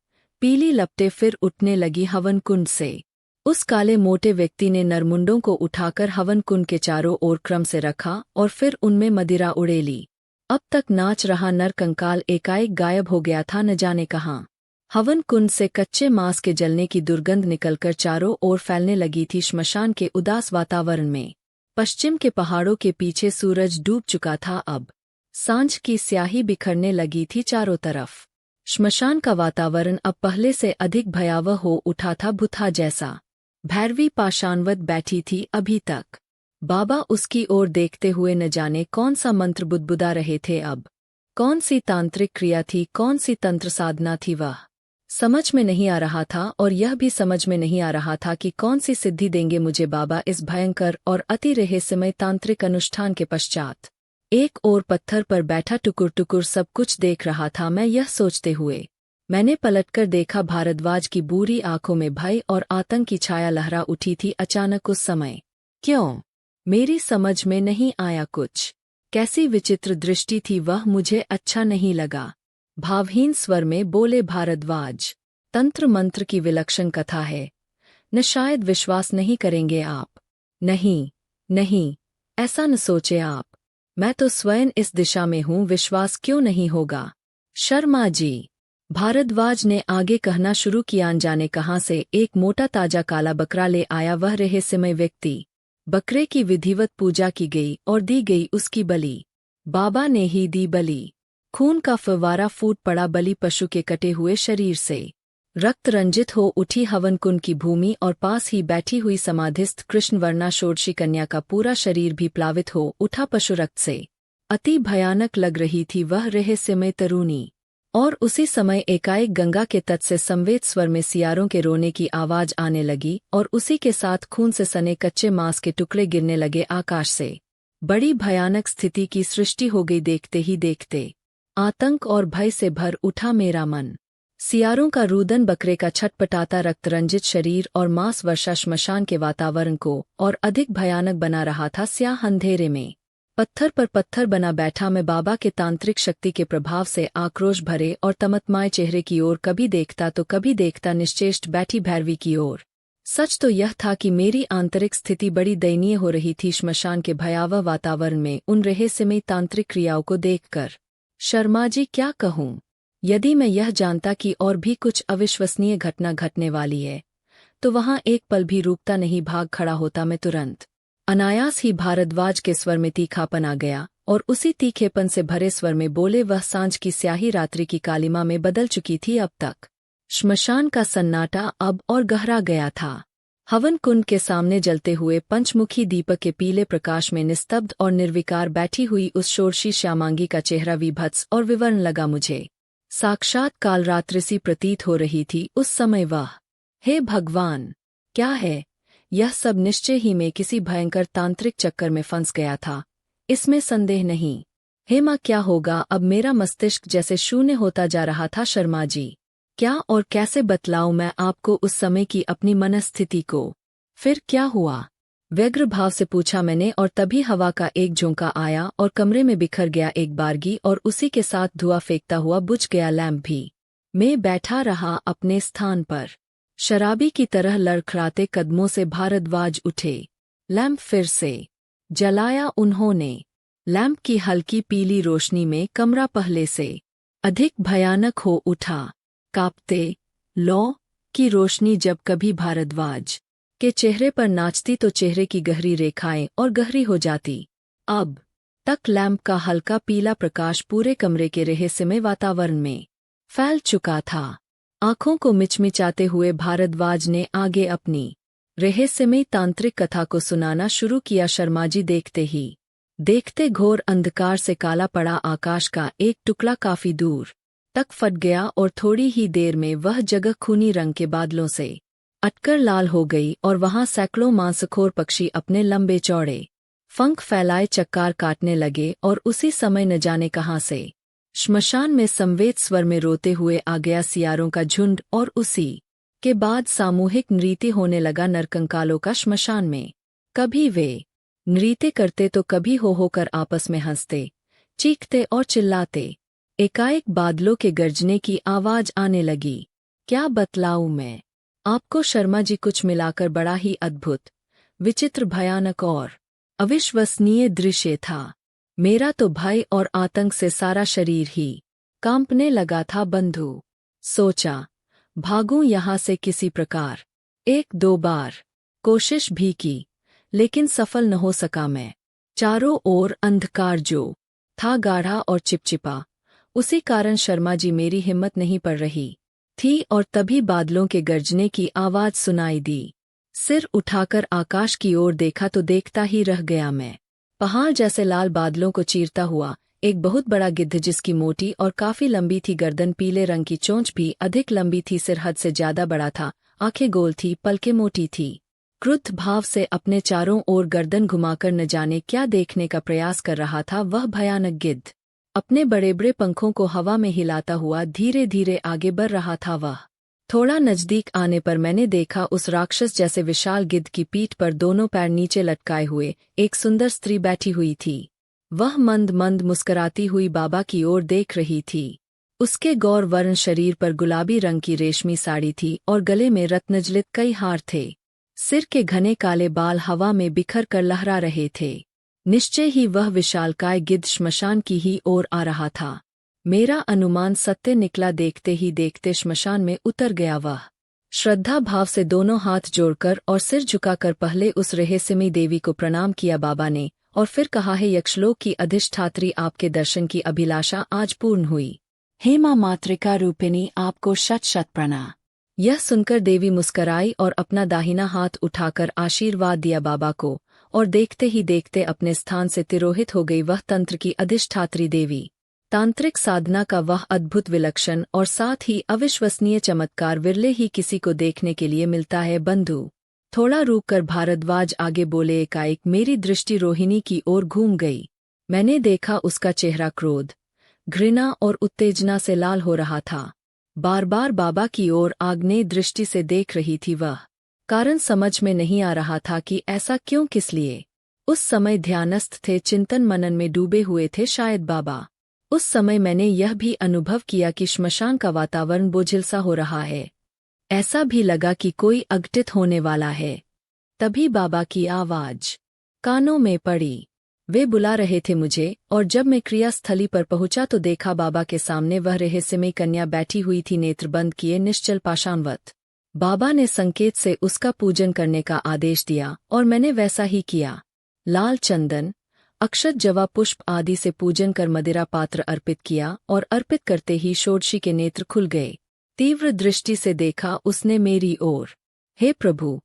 पीली लपटें फिर उठने लगी हवन कुंड से। उस काले मोटे व्यक्ति ने नरमुंडों को उठाकर हवन कुंड के चारों ओर क्रम से रखा और फिर उनमें मदिरा उड़ेली। अब तक नाच रहा नर कंकाल एकाएक गायब हो गया था, न जाने कहाँ। हवन कुंड से कच्चे मांस के जलने की दुर्गंध निकलकर चारों ओर फैलने लगी थी। श्मशान के उदास वातावरण में पश्चिम के पहाड़ों के पीछे सूरज डूब चुका था। अब सांझ की स्याही बिखरने लगी थी चारों तरफ। श्मशान का वातावरण अब पहले से अधिक भयावह हो उठा था, भूथा जैसा। भैरवी पाषाणवत बैठी थी अभी तक। बाबा उसकी ओर देखते हुए न जाने कौन सा मंत्र बुदबुदा रहे थे अब। कौन सी तांत्रिक क्रिया थी, कौन सी तंत्र साधना थी, वह समझ में नहीं आ रहा था। और यह भी समझ में नहीं आ रहा था कि कौन सी सिद्धि देंगे मुझे बाबा इस भयंकर और अति रहस्यमय तांत्रिक अनुष्ठान के पश्चात। एक और पत्थर पर बैठा टुकुर टुकुर सब कुछ देख रहा था मैं। यह सोचते हुए मैंने पलटकर देखा, भारद्वाज की बुरी आंखों में भय और आतंक की छाया लहरा उठी थी अचानक उस समय। क्यों? मेरी समझ में नहीं आया कुछ। कैसी विचित्र दृष्टि थी वह, मुझे अच्छा नहीं लगा। भावहीन स्वर में बोले भारद्वाज, तंत्र मंत्र की विलक्षण कथा है, न शायद विश्वास नहीं करेंगे आप। नहीं नहीं, ऐसा न सोचे आप, मैं तो स्वयं इस दिशा में हूँ, विश्वास क्यों नहीं होगा। शर्मा जी, भारद्वाज ने आगे कहना शुरू किया, अनजाने कहाँ से एक मोटा ताजा काला बकरा ले आया वह रहस्यमय व्यक्ति। बकरे की विधिवत पूजा की गई और दी गई उसकी बलि। बाबा ने ही दी बलि। खून का फव्वारा फूट पड़ा बलि पशु के कटे हुए शरीर से। रक्त रंजित हो उठी हवन कुंड की भूमि और पास ही बैठी हुई समाधिस्थ कृष्णवर्णा षोडशी कन्या का पूरा शरीर भी प्लावित हो उठा पशु रक्त से। अति भयानक लग रही थी वह रहस्यमय तरूणी। और उसी समय एकाएक गंगा के तट से संवेद स्वर में सियारों के रोने की आवाज आने लगी और उसी के साथ खून से सने कच्चे मांस के टुकड़े गिरने लगे आकाश से। बड़ी भयानक स्थिति की सृष्टि हो गई देखते ही देखते। आतंक और भय से भर उठा मेरा मन। सियारों का रूदन, बकरे का छटपटाता रक्तरंजित शरीर और मांस वर्षा श्मशान के वातावरण को और अधिक भयानक बना रहा था। स्याह अंधेरे में पत्थर पर पत्थर बना बैठा मैं बाबा के तांत्रिक शक्ति के प्रभाव से आक्रोश भरे और तमतमाए चेहरे की ओर कभी देखता तो कभी देखता निश्चेष्ट बैठी भैरवी की ओर। सच तो यह था कि मेरी आंतरिक स्थिति बड़ी दयनीय हो रही थी श्मशान के भयावह वातावरण में उन रहस्यमयी तांत्रिक क्रियाओं को देखकर। शर्मा जी, क्या कहूँ, यदि मैं यह जानता कि और भी कुछ अविश्वसनीय घटना घटने वाली है तो वहां एक पल भी रुकता नहीं, भाग खड़ा होता मैं तुरंत। अनायास ही भारद्वाज के स्वर में तीखापन आ गया और उसी तीखेपन से भरे स्वर में बोले, वह सांझ की स्याही रात्रि की कालिमा में बदल चुकी थी अब तक। श्मशान का सन्नाटा अब और गहरा गया था। हवन कुंड के सामने जलते हुए पंचमुखी दीपक के पीले प्रकाश में निस्तब्ध और निर्विकार बैठी हुई उस षोडशी श्यामांगी का चेहरा विभत्स और विवर्ण लगा मुझे। साक्षात कालरात्रि प्रतीत हो रही थी उस समय वह। हे भगवान, क्या है यह सब? निश्चय ही मैं किसी भयंकर तांत्रिक चक्कर में फंस गया था, इसमें संदेह नहीं। हे माँ, क्या होगा अब? मेरा मस्तिष्क जैसे शून्य होता जा रहा था। शर्मा जी, क्या और कैसे बतलाऊं मैं आपको उस समय की अपनी मनस्थिति को? फिर क्या हुआ? व्यग्र भाव से पूछा मैंने और तभी हवा का एक झोंका आया और कमरे में बिखर गया एक बारगी और उसी के साथ धुआं फेंकता हुआ बुझ गया लैंप भी। मैं बैठा रहा अपने स्थान पर। शराबी की तरह लड़खड़ाते कदमों से भारद्वाज उठे। लैंप फिर से जलाया उन्होंने। लैंप की हल्की पीली रोशनी में कमरा पहले से अधिक भयानक हो उठा। कांपते लौ की रोशनी जब कभी भारद्वाज के चेहरे पर नाचती तो चेहरे की गहरी रेखाएं और गहरी हो जाती। अब तक लैंप का हल्का पीला प्रकाश पूरे कमरे के रहस्यमय वातावरण में फैल चुका था। आंखों को मिचमिचाते हुए भारद्वाज ने आगे अपनी रहस्यमयी तांत्रिक कथा को सुनाना शुरू किया। शर्मा जी, देखते ही देखते घोर अंधकार से काला पड़ा आकाश का एक टुकड़ा काफी दूर तक फट गया और थोड़ी ही देर में वह जगह खूनी रंग के बादलों से अटकर लाल हो गई और वहां सैकड़ों मांसखोर पक्षी अपने लंबे चौड़े पंख फैलाए चक्कार काटने लगे और उसी समय न जाने कहां से श्मशान में संवेद स्वर में रोते हुए आ गया सियारों का झुंड और उसी के बाद सामूहिक नृत्य होने लगा नरकंकालों का श्मशान में। कभी वे नृत्य करते तो कभी हो होकर आपस में हंसते, चीखते और चिल्लाते। एकाएक बादलों के गरजने की आवाज आने लगी। क्या बतलाऊं मैं आपको शर्मा जी, कुछ मिलाकर बड़ा ही अद्भुत, विचित्र, भयानक और अविश्वसनीय दृश्य था। मेरा तो भय और आतंक से सारा शरीर ही कांपने लगा था। बंधु, सोचा भागूं यहां से किसी प्रकार। एक दो बार कोशिश भी की लेकिन सफल न हो सका मैं। चारों ओर अंधकार जो था गाढ़ा और चिपचिपा, उसी कारण शर्मा जी मेरी हिम्मत नहीं पड़ रही थी और तभी बादलों के गरजने की आवाज सुनाई दी। सिर उठाकर आकाश की ओर देखा तो देखता ही रह गया मैं। पहाड़ जैसे लाल बादलों को चीरता हुआ एक बहुत बड़ा गिद्ध, जिसकी मोटी और काफी लंबी थी गर्दन, पीले रंग की चोंच भी अधिक लंबी थी, सिर हद से ज्यादा बड़ा था, आंखें गोल थी, पलकें मोटी थी। क्रुद्ध भाव से अपने चारों ओर गर्दन घुमाकर न जाने क्या देखने का प्रयास कर रहा था वह भयानक गिद्ध। अपने बड़े बड़े पंखों को हवा में हिलाता हुआ धीरे धीरे आगे बढ़ रहा था वह। थोड़ा नजदीक आने पर मैंने देखा उस राक्षस जैसे विशाल गिद्ध की पीठ पर दोनों पैर नीचे लटकाए हुए एक सुंदर स्त्री बैठी हुई थी। वह मंद मंद मुस्कुराती हुई बाबा की ओर देख रही थी। उसके गौर वर्ण शरीर पर गुलाबी रंग की रेशमी साड़ी थी और गले में रत्नजलित कई हार थे। सिर के घने काले बाल हवा में बिखर कर लहरा रहे थे। निश्चय ही वह विशालकाय गिद्ध श्मशान की ही ओर आ रहा था। मेरा अनुमान सत्य निकला, देखते ही देखते श्मशान में उतर गया वह। श्रद्धा भाव से दोनों हाथ जोड़कर और सिर झुकाकर पहले उस रहस्यमयी देवी को प्रणाम किया बाबा ने, और फिर कहा, है यक्षलोक की अधिष्ठात्री, आपके दर्शन की अभिलाषा आज पूर्ण हुई। हे मां मातृका रूपिणी, आपको शत शत प्रणाम। यह सुनकर देवी मुस्कराई और अपना दाहिना हाथ उठाकर आशीर्वाद दिया बाबा को, और देखते ही देखते अपने स्थान से तिरोहित हो गई वह तंत्र की अधिष्ठात्री देवी। तांत्रिक साधना का वह अद्भुत, विलक्षण और साथ ही अविश्वसनीय चमत्कार विरले ही किसी को देखने के लिए मिलता है बंधु। थोड़ा रुककर भारद्वाज आगे बोले, एकाएक मेरी दृष्टि रोहिणी की ओर घूम गई। मैंने देखा उसका चेहरा क्रोध, घृणा और उत्तेजना से लाल हो रहा था। बार बार बाबा की ओर आग्नेय दृष्टि से देख रही थी वह। कारण समझ में नहीं आ रहा था कि ऐसा क्यों, किस लिए। उस समय ध्यानस्थ थे, चिंतन मनन में डूबे हुए थे शायद बाबा। उस समय मैंने यह भी अनुभव किया कि श्मशान का वातावरण बोझिल सा हो रहा है। ऐसा भी लगा कि कोई अघटित होने वाला है। तभी बाबा की आवाज कानों में पड़ी। वे बुला रहे थे मुझे, और जब मैं क्रियास्थली पर पहुंचा तो देखा बाबा के सामने वह रहस्यमयी कन्या बैठी हुई थी, नेत्र बंद किए, निश्चल पाषाणवत। बाबा ने संकेत से उसका पूजन करने का आदेश दिया और मैंने वैसा ही किया। लाल चंदन, अक्षत, जवा, पुष्प आदि से पूजन कर मदिरा पात्र अर्पित किया, और अर्पित करते ही षोडशी के नेत्र खुल गए। तीव्र दृष्टि से देखा उसने मेरी ओर। हे प्रभु,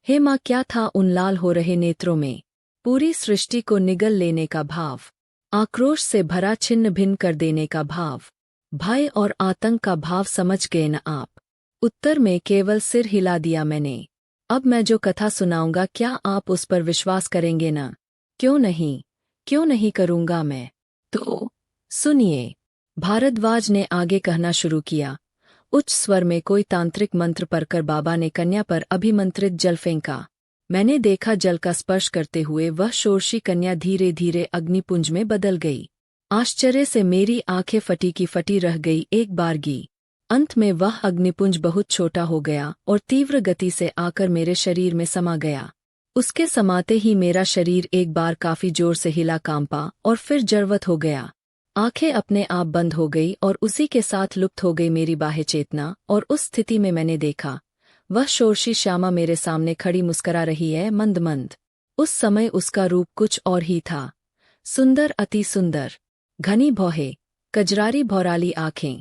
हे मां, क्या था उन लाल हो रहे नेत्रों में? पूरी सृष्टि को निगल लेने का भाव, आक्रोश से भरा छिन्न भिन्न कर देने का भाव, भय और आतंक का भाव। समझ गए न आप? उत्तर में केवल सिर हिला दिया मैंने। अब मैं जो कथा सुनाऊंगा, क्या आप उस पर विश्वास करेंगे न? क्यों नहीं, क्यों नहीं करूंगा मैं। तो सुनिए। भारद्वाज ने आगे कहना शुरू किया। उच्च स्वर में कोई तांत्रिक मंत्र पढ़कर बाबा ने कन्या पर अभिमंत्रित जल फेंका। मैंने देखा जल का स्पर्श करते हुए वह षोडशी कन्या धीरे धीरे अग्निपुंज में बदल गई। आश्चर्य से मेरी आंखें फटी की फटी रह गई एक बारगी। अंत में वह अग्निपुंज बहुत छोटा हो गया और तीव्र गति से आकर मेरे शरीर में समा गया। उसके समाते ही मेरा शरीर एक बार काफी जोर से हिला, कांपा और फिर जड़वत हो गया। आंखें अपने आप बंद हो गई और उसी के साथ लुप्त हो गई मेरी बाह्य चेतना। और उस स्थिति में मैंने देखा वह षोडशी श्यामा मेरे सामने खड़ी मुस्करा रही है, मंद मंद। उस समय उसका रूप कुछ और ही था। सुंदर, अति सुंदर, घनी भौहें, कजरारी भौराली आंखें,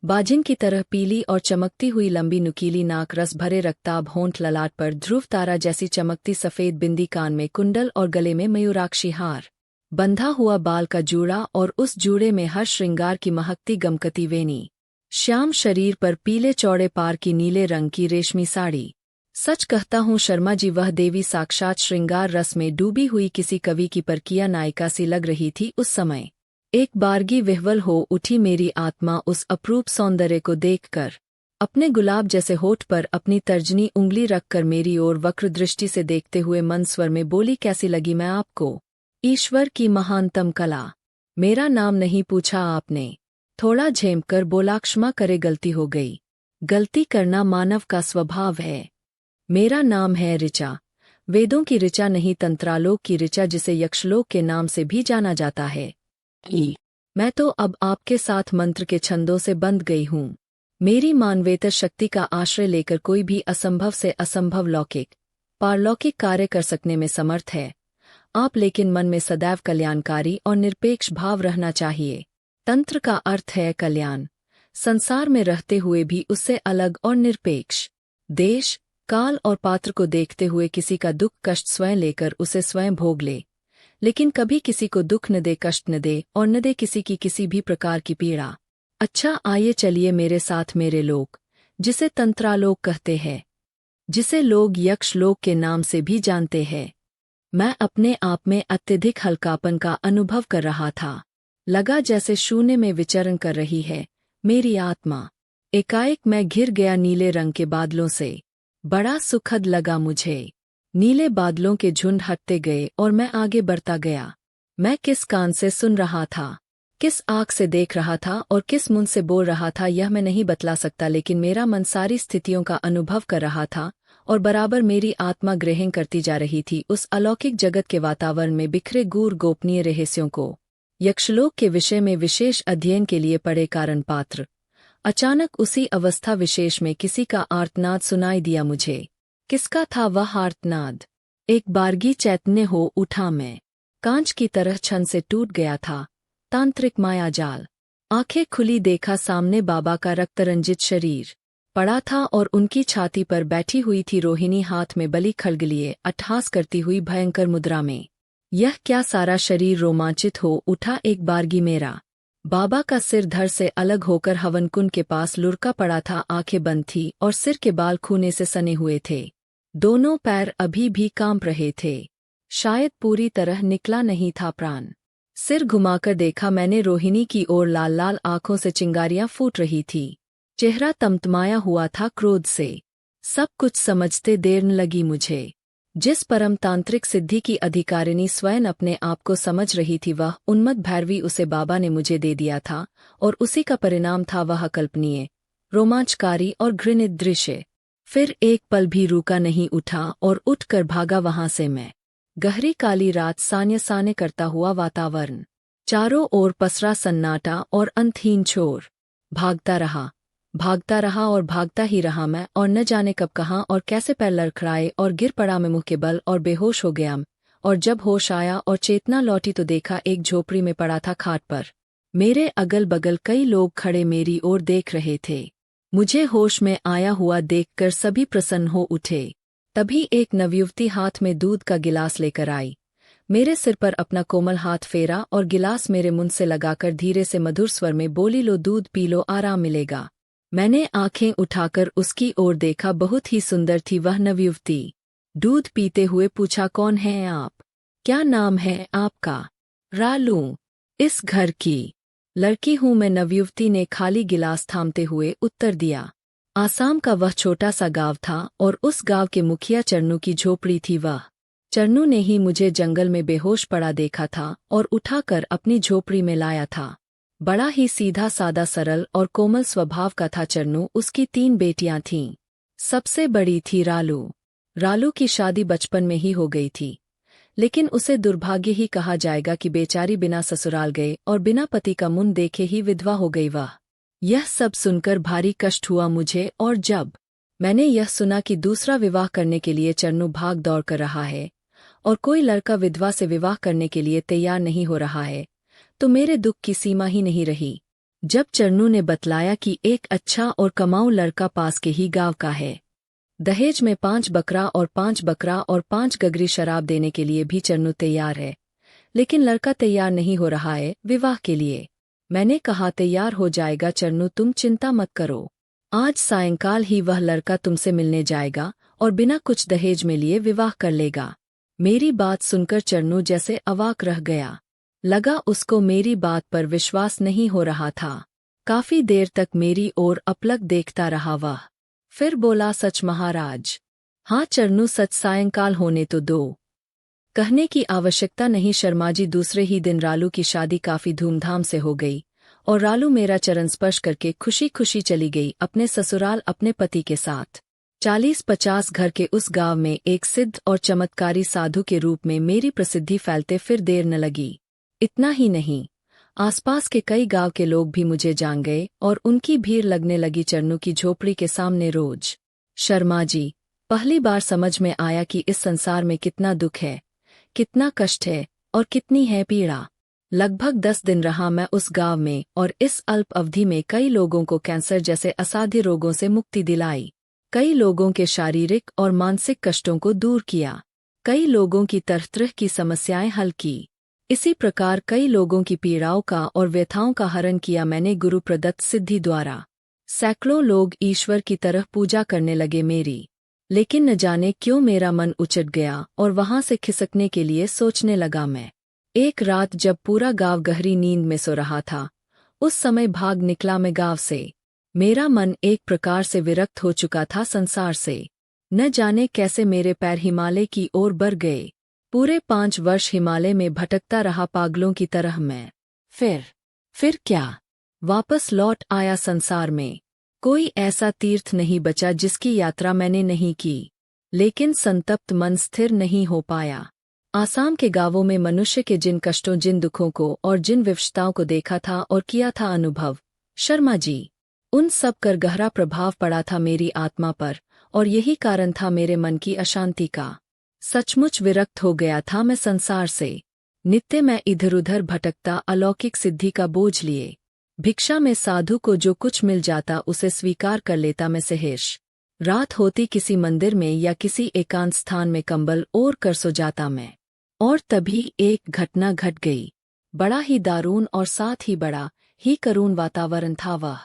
बाजिन की तरह पीली और चमकती हुई लंबी नुकीली नाक, रस भरे रक्ताभ होंठ, ललाट पर ध्रुव तारा जैसी चमकती सफेद बिंदी, कान में कुंडल और गले में मयूराक्षी हार, बंधा हुआ बाल का जूड़ा और उस जूड़े में हर श्रृंगार की महकती गमकती वेणी, श्याम शरीर पर पीले चौड़े पार की नीले रंग की रेशमी साड़ी। सच कहता हूँ शर्मा जी, वह देवी साक्षात श्रृंगार रस में डूबी हुई किसी कवि की परकिया नायिका सी लग रही थी उस समय। एक बारगी विह्वल हो उठी मेरी आत्मा उस अपूर्व सौंदर्य को देखकर। अपने गुलाब जैसे होठ पर अपनी तर्जनी उंगली रखकर मेरी ओर वक्र दृष्टि से देखते हुए मन स्वर में बोली, कैसी लगी मैं आपको? ईश्वर की महानतम कला। मेरा नाम नहीं पूछा आपने। थोड़ा झेमकर बोला, क्षमा करे, गलती हो गई। गलती करना मानव का स्वभाव है। मेरा नाम है ऋचा, वेदों की ऋचा नहीं, तंत्रालोक की ऋचा, जिसे यक्षलोक के नाम से भी जाना जाता है। मैं तो अब आपके साथ मंत्र के छंदों से बंध गई हूँ। मेरी मानवेतर शक्ति का आश्रय लेकर कोई भी असंभव से असंभव लौकिक पारलौकिक कार्य कर सकने में समर्थ है आप, लेकिन मन में सदैव कल्याणकारी और निरपेक्ष भाव रहना चाहिए। तंत्र का अर्थ है कल्याण, संसार में रहते हुए भी उससे अलग और निरपेक्ष। देश, काल और पात्र को देखते हुए किसी का दुख कष्ट स्वयं लेकर उसे स्वयं भोग ले, लेकिन कभी किसी को दुख न दे, कष्ट न दे और न दे किसी की किसी भी प्रकार की पीड़ा। अच्छा, आइए चलिए मेरे साथ मेरे लोक, जिसे तंत्रालोक कहते हैं, जिसे लोग यक्ष लोक के नाम से भी जानते हैं। मैं अपने आप में अत्यधिक हल्कापन का अनुभव कर रहा था। लगा जैसे शून्य में विचरण कर रही है मेरी आत्मा। एकाएक मैं घिर गया नीले रंग के बादलों से। बड़ा सुखद लगा मुझे। नीले बादलों के झुंड हटते गए और मैं आगे बढ़ता गया। मैं किस कान से सुन रहा था, किस आँख से देख रहा था और किस मुंह से बोल रहा था, यह मैं नहीं बतला सकता, लेकिन मेरा मन सारी स्थितियों का अनुभव कर रहा था और बराबर मेरी आत्मा ग्रहण करती जा रही थी उस अलौकिक जगत के वातावरण में बिखरे गूढ़ गोपनीय रहस्यों को। यक्षलोक के विषय में विशेष अध्ययन के लिए पढ़े कारण पात्र। अचानक उसी अवस्था विशेष में किसी का आर्तनाद सुनाई दिया मुझे। किसका था वह आर्तनाद? एक बारगी चैतन्य हो उठा मैं। कांच की तरह क्षण से टूट गया था तांत्रिक मायाजाल। आंखें खुली, देखा सामने बाबा का रक्तरंजित शरीर पड़ा था और उनकी छाती पर बैठी हुई थी रोहिणी, हाथ में बलि खड्ग लिए अट्टहास करती हुई भयंकर मुद्रा में। यह क्या, सारा शरीर रोमांचित हो उठा एक बारगी मेरा। बाबा का सिर धड़ से अलग होकर हवनकुंड के पास लुढ़का पड़ा था, आंखें बंद थी और सिर के बाल खूने से सने हुए थे। दोनों पैर अभी भी कांप रहे थे, शायद पूरी तरह निकला नहीं था प्राण। सिर घुमाकर देखा मैंने रोहिणी की ओर, लाल लाल आंखों से चिंगारियां फूट रही थी। चेहरा तमतमाया हुआ था क्रोध से। सब कुछ समझते देर न लगी मुझे। जिस परम तांत्रिक सिद्धि की अधिकारिणी स्वयं अपने आप को समझ रही थी, वह उन्मत्त भैरवी उसे बाबा ने मुझे दे दिया था और उसी का परिणाम था वह अकल्पनीय, रोमांचकारी और घृणित दृश्य। फिर एक पल भी रुका नहीं, उठा और उठकर भागा वहां से मैं। गहरी काली रात, सान्य सान्य करता हुआ वातावरण, चारों ओर पसरा सन्नाटा और अंतहीन शोर। भागता रहा और भागता ही रहा मैं, और न जाने कब कहाँ और कैसे पैर लड़खड़ाए और गिर पड़ा मैं मुंह के बल और बेहोश हो गया। और जब होश आया और चेतना लौटी तो देखा एक झोपड़ी में पड़ा था खाट पर। मेरे अगल बगल कई लोग खड़े मेरी ओर देख रहे थे। मुझे होश में आया हुआ देखकर सभी प्रसन्न हो उठे। तभी एक नवयुवती हाथ में दूध का गिलास लेकर आई। मेरे सिर पर अपना कोमल हाथ फेरा और गिलास मेरे मुंह से लगाकर धीरे से मधुर स्वर में बोली, लो दूध पी लो, आराम मिलेगा। मैंने आंखें उठाकर उसकी ओर देखा। बहुत ही सुंदर थी वह नवयुवती। दूध पीते हुए पूछा, कौन है आप? क्या नाम है आपका? रालू, इस घर की लड़की हूं मैं, नवयुवती ने खाली गिलास थामते हुए उत्तर दिया। आसाम का वह छोटा सा गांव था और उस गांव के मुखिया चन्नू की झोपड़ी थी वह। चन्नू ने ही मुझे जंगल में बेहोश पड़ा देखा था और उठाकर अपनी झोपड़ी में लाया था। बड़ा ही सीधा सादा सरल और कोमल स्वभाव का था चन्नू। उसकी 3 बेटियां थीं। सबसे बड़ी थी रालू। रालू की शादी बचपन में ही हो गई थी, लेकिन उसे दुर्भाग्य ही कहा जाएगा कि बेचारी बिना ससुराल गए और बिना पति का मुंह देखे ही विधवा हो गई वह। यह सब सुनकर भारी कष्ट हुआ मुझे, और जब मैंने यह सुना कि दूसरा विवाह करने के लिए चन्नू भाग दौड़ कर रहा है और कोई लड़का विधवा से विवाह करने के लिए तैयार नहीं हो रहा है, तो मेरे दुख की सीमा ही नहीं रही। जब चन्नू ने बतलाया कि एक अच्छा और कमाऊ लड़का पास के ही गांव का है, दहेज में 5 बकरा और 5 बकरा और 5 गगरी शराब देने के लिए भी चन्नू तैयार है, लेकिन लड़का तैयार नहीं हो रहा है विवाह के लिए। मैंने कहा, तैयार हो जाएगा चन्नू, तुम चिंता मत करो। आज सायंकाल ही वह लड़का तुमसे मिलने जाएगा और बिना कुछ दहेज में लिए विवाह कर लेगा। मेरी बात सुनकर चन्नू जैसे अवाक रह गया। लगा उसको मेरी बात पर विश्वास नहीं हो रहा था। काफी देर तक मेरी ओर अपलक देखता रहा वह। फिर बोला, सच महाराज? हाँ चन्नू, सच, सायंकाल होने तो दो। कहने की आवश्यकता नहीं शर्माजी। दूसरे ही दिन रालू की शादी काफी धूमधाम से हो गई और रालू मेरा चरण स्पर्श करके खुशी खुशी चली गई अपने ससुराल अपने पति के साथ। 40-50 घर के उस गांव में एक सिद्ध और चमत्कारी साधु के रूप में मेरी प्रसिद्धि फैलते फिर देर न लगी। इतना ही नहीं, आसपास के कई गांव के लोग भी मुझे जान गए और उनकी भीड़ लगने लगी चन्नू की झोपड़ी के सामने रोज। शर्मा जी, पहली बार समझ में आया कि इस संसार में कितना दुख है, कितना कष्ट है और कितनी है पीड़ा। लगभग 10 दिन रहा मैं उस गांव में और इस अल्प अवधि में कई लोगों को कैंसर जैसे असाध्य रोगों से मुक्ति दिलाई। कई लोगों के शारीरिक और मानसिक कष्टों को दूर किया, कई लोगों की तरह की समस्याएं हल की। इसी प्रकार कई लोगों की पीड़ाओं का और व्यथाओं का हरण किया मैंने गुरु प्रदत्त सिद्धि द्वारा। सैकड़ों लोग ईश्वर की तरह पूजा करने लगे मेरी, लेकिन न जाने क्यों मेरा मन उचट गया और वहां से खिसकने के लिए सोचने लगा मैं। एक रात जब पूरा गांव गहरी नींद में सो रहा था, उस समय भाग निकला मैं गांव से। मेरा मन एक प्रकार से विरक्त हो चुका था संसार से। न जाने कैसे मेरे पैर हिमालय की ओर बढ़ गए। पूरे 5 वर्ष हिमालय में भटकता रहा पागलों की तरह मैं। फिर क्या? वापस लौट आया संसार में। कोई ऐसा तीर्थ नहीं बचा जिसकी यात्रा मैंने नहीं की। लेकिन संतप्त मन स्थिर नहीं हो पाया। आसाम के गांवों में मनुष्य के जिन कष्टों, जिन दुखों को और जिन विवशताओं को देखा था और किया था अनुभव, शर्मा जी, उन सब कर गहरा प्रभाव पड़ा था मेरी आत्मा पर, और यही कारण था मेरे मन की अशांति का। सचमुच विरक्त हो गया था मैं संसार से। नित्य मैं इधर उधर भटकता, अलौकिक सिद्धि का बोझ लिए। भिक्षा में साधु को जो कुछ मिल जाता उसे स्वीकार कर लेता मैं सहर्ष। रात होती किसी मंदिर में या किसी एकांत स्थान में कंबल ओढ़ कर सो जाता मैं। और तभी एक घटना घट गई। बड़ा ही दारुण और साथ ही बड़ा ही करुण वातावरण था वह।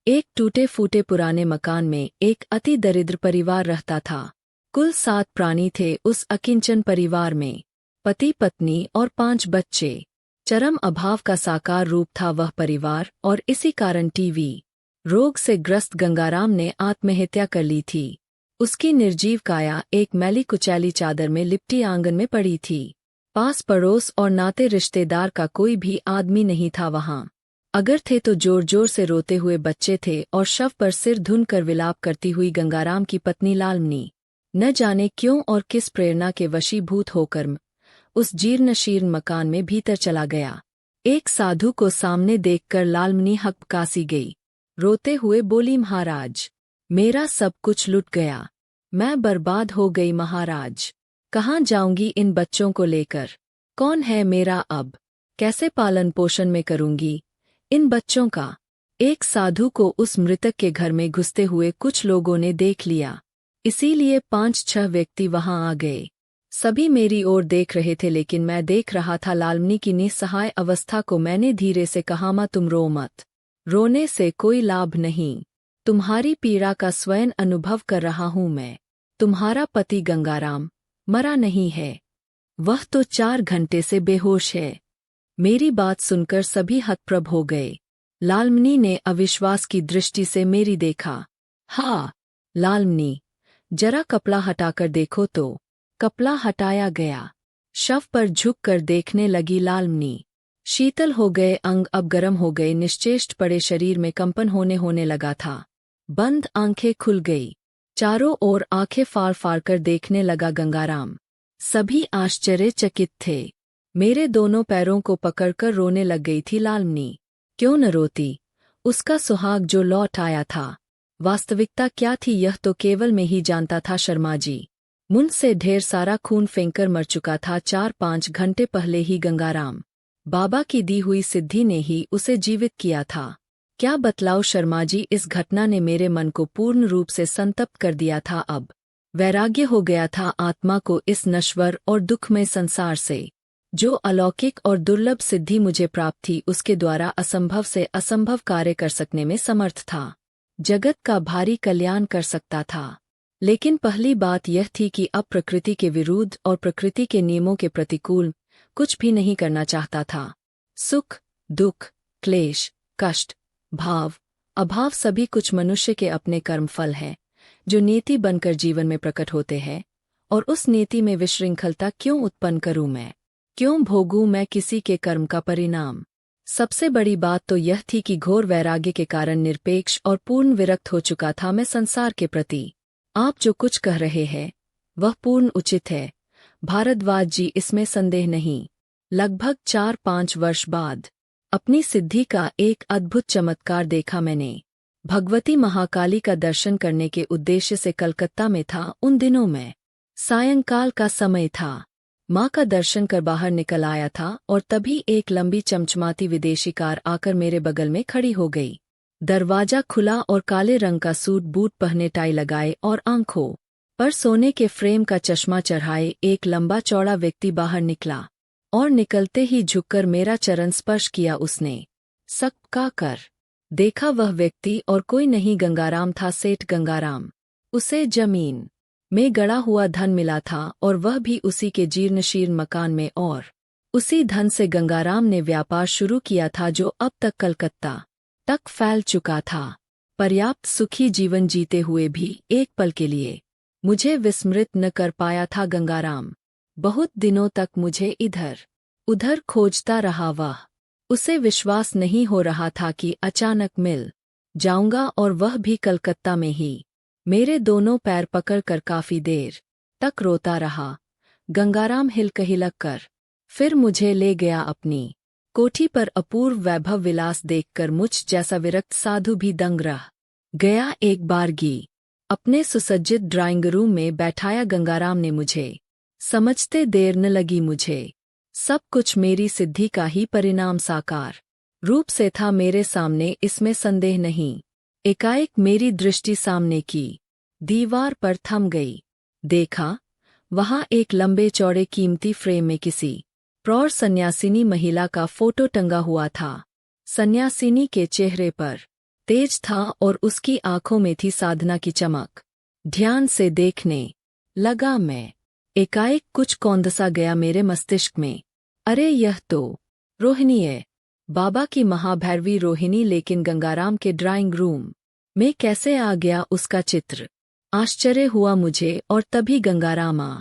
एक टूटे फूटे पुराने मकान में एक अति दरिद्र परिवार रहता था। कुल 7 प्राणी थे उस अकिंचन परिवार में, पति पत्नी और 5 बच्चे। चरम अभाव का साकार रूप था वह परिवार, और इसी कारण टीवी रोग से ग्रस्त गंगाराम ने आत्महत्या कर ली थी। उसकी निर्जीव काया एक मैली कुचैली चादर में लिपटी आंगन में पड़ी थी। पास पड़ोस और नाते रिश्तेदार का कोई भी आदमी नहीं था वहां। अगर थे तो जोर जोर से रोते हुए बच्चे थे, और शव पर सिर धुन कर विलाप करती हुई गंगाराम की पत्नी लालमनी। न जाने क्यों और किस प्रेरणा के वशीभूत होकर उस जीर्ण शीर्ण मकान में भीतर चला गया। एक साधु को सामने देखकर लालमनी हककासी गई। रोते हुए बोली, महाराज, मेरा सब कुछ लुट गया। मैं बर्बाद हो गई महाराज। कहाँ जाऊंगी इन बच्चों को लेकर? कौन है मेरा अब? कैसे पालन पोषण में करूंगी इन बच्चों का? एक साधु को उस मृतक के घर में घुसते हुए कुछ लोगों ने देख लिया, इसीलिए 5-6 व्यक्ति वहां आ गए। सभी मेरी ओर देख रहे थे, लेकिन मैं देख रहा था लालमनी की निस्सहाय अवस्था को। मैंने धीरे से कहा, मां तुम रो मत। रोने से कोई लाभ नहीं। तुम्हारी पीड़ा का स्वयं अनुभव कर रहा हूं मैं। तुम्हारा पति गंगाराम मरा नहीं है, वह तो 4 घंटे से बेहोश है। मेरी बात सुनकर सभी हतप्रभ हो गए। लालमनी ने अविश्वास की दृष्टि से मेरी देखा। हाँ लालमनी, जरा कपड़ा हटाकर देखो तो। कपड़ा हटाया गया। शव पर झुककर देखने लगी लालमनी। शीतल हो गए अंग अब गर्म हो गए, निश्चेष्ट पड़े शरीर में कंपन होने लगा था। बंद आंखें खुल गई। चारों ओर आंखें फाड़ फाड़ कर देखने लगा गंगाराम। सभी आश्चर्यचकित थे। मेरे दोनों पैरों को पकड़कर रोने लग गई थी लालमनी। क्यों न रोती? उसका सुहाग जो लौट आया था। वास्तविकता क्या थी यह तो केवल मैं ही जानता था शर्मा जी। मुंह से ढेर सारा खून फेंककर मर चुका था 4-5 घंटे पहले ही गंगाराम। बाबा की दी हुई सिद्धि ने ही उसे जीवित किया था। क्या बतलाऊं शर्मा जी, इस घटना ने मेरे मन को पूर्ण रूप से संतप्त कर दिया था। अब वैराग्य हो गया था आत्मा को इस नश्वर और दुखमय संसार से। जो अलौकिक और दुर्लभ सिद्धि मुझे प्राप्त थी, उसके द्वारा असंभव से असंभव कार्य कर सकने में समर्थ था। जगत का भारी कल्याण कर सकता था। लेकिन पहली बात यह थी कि अब प्रकृति के विरुद्ध और प्रकृति के नियमों के प्रतिकूल कुछ भी नहीं करना चाहता था। सुख, दुख, क्लेश, कष्ट, भाव, अभाव सभी कुछ मनुष्य के अपने कर्मफल है, जो नीति बनकर जीवन में प्रकट होते हैं। और उस नीति में विशृंखलता क्यों उत्पन्न करूं मैं? क्यों भोगूं मैं किसी के कर्म का परिणाम? सबसे बड़ी बात तो यह थी कि घोर वैराग्य के कारण निरपेक्ष और पूर्ण विरक्त हो चुका था मैं संसार के प्रति। आप जो कुछ कह रहे हैं वह पूर्ण उचित है भारद्वाज जी, इसमें संदेह नहीं। लगभग 4-5 वर्ष बाद अपनी सिद्धि का एक अद्भुत चमत्कार देखा मैंने। भगवती महाकाली का दर्शन करने के उद्देश्य से कलकत्ता में था। उन दिनों में सायंकाल का समय था। माँ का दर्शन कर बाहर निकल आया था, और तभी एक लंबी चमचमाती विदेशी कार आकर मेरे बगल में खड़ी हो गई। दरवाजा खुला और काले रंग का सूट बूट पहने टाई लगाए और आंखों पर सोने के फ्रेम का चश्मा चढ़ाए एक लंबा चौड़ा व्यक्ति बाहर निकला और निकलते ही झुककर मेरा चरण स्पर्श किया उसने। सक्का कर देखा वह व्यक्ति और कोई नहीं गंगाराम था, सेठ गंगाराम। उसे जमीन में गड़ा हुआ धन मिला था और वह भी उसी के जीर्ण मकान में, और उसी धन से गंगाराम ने व्यापार शुरू किया था जो अब तक कलकत्ता तक फैल चुका था। पर्याप्त सुखी जीवन जीते हुए भी एक पल के लिए मुझे विस्मृत न कर पाया था गंगाराम। बहुत दिनों तक मुझे इधर उधर खोजता रहा वह। उसे विश्वास नहीं हो रहा था कि अचानक मिल जाऊंगा, और वह भी कलकत्ता में ही। मेरे दोनों पैर पकड़कर काफी देर तक रोता रहा गंगाराम हिलक कर। फिर मुझे ले गया अपनी कोठी पर। अपूर्व वैभव विलास देखकर मुझ जैसा विरक्त साधु भी दंग रह गया। एक बारगी अपने सुसज्जित ड्राइंग रूम में बैठाया गंगाराम ने मुझे। समझते देर न लगी मुझे। सब कुछ मेरी सिद्धि का ही परिणाम साकार रूप से था मेरे सामने, इसमें संदेह नहीं। एकाएक मेरी दृष्टि सामने की दीवार पर थम गई। देखा वहां एक लंबे चौड़े कीमती फ्रेम में किसी प्रौढ़ सन्यासिनी महिला का फोटो टंगा हुआ था। सन्यासिनी के चेहरे पर तेज था और उसकी आंखों में थी साधना की चमक। ध्यान से देखने लगा मैं। एकाएक कुछ कौंधसा गया मेरे मस्तिष्क में। अरे यह तो रोहिणी है, बाबा की महाभैरवी रोहिणी। लेकिन गंगाराम के ड्राइंग रूम में कैसे आ गया उसका चित्र? आश्चर्य हुआ मुझे और तभी गंगाराम आ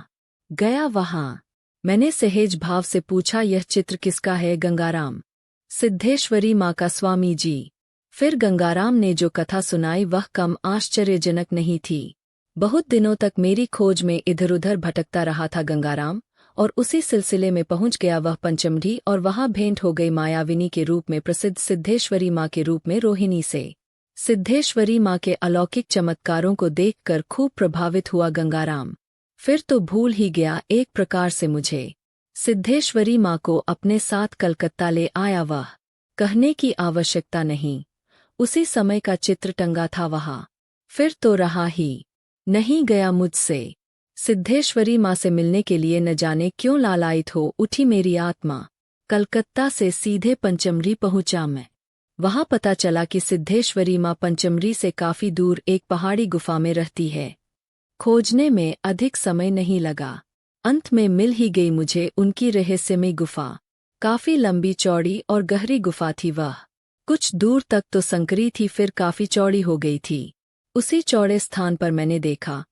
गया वहां। मैंने सहज भाव से पूछा, यह चित्र किसका है गंगाराम? सिद्धेश्वरी माँ का स्वामी जी। फिर गंगाराम ने जो कथा सुनाई वह कम आश्चर्यजनक नहीं थी। बहुत दिनों तक मेरी खोज में इधर उधर भटकता रहा था गंगाराम, और उसी सिलसिले में पहुंच गया वह पंचमढ़ी, और वहां भेंट हो गई मायाविनी के रूप में प्रसिद्ध सिद्धेश्वरी माँ के रूप में रोहिणी से। सिद्धेश्वरी माँ के अलौकिक चमत्कारों को देखकर खूब प्रभावित हुआ गंगाराम। फिर तो भूल ही गया एक प्रकार से मुझे। सिद्धेश्वरी माँ को अपने साथ कलकत्ता ले आया वह। कहने की आवश्यकता नहीं, उसी समय का चित्र टंगा था वहां। फिर तो रहा ही नहीं गया मुझसे। सिद्धेश्वरी माँ से मिलने के लिए न जाने क्यों लालायित हो उठी मेरी आत्मा। कलकत्ता से सीधे पंचमढ़ी पहुंचा मैं। वहां पता चला कि सिद्धेश्वरी माँ पंचमढ़ी से काफी दूर एक पहाड़ी गुफा में रहती है। खोजने में अधिक समय नहीं लगा। अंत में मिल ही गई मुझे उनकी रहस्यमयी गुफा। काफी लंबी चौड़ी और गहरी गुफा थी वह। कुछ दूर तक तो संकरी थी, फिर काफी चौड़ी हो गई थी। उसी चौड़े स्थान पर मैंने देखा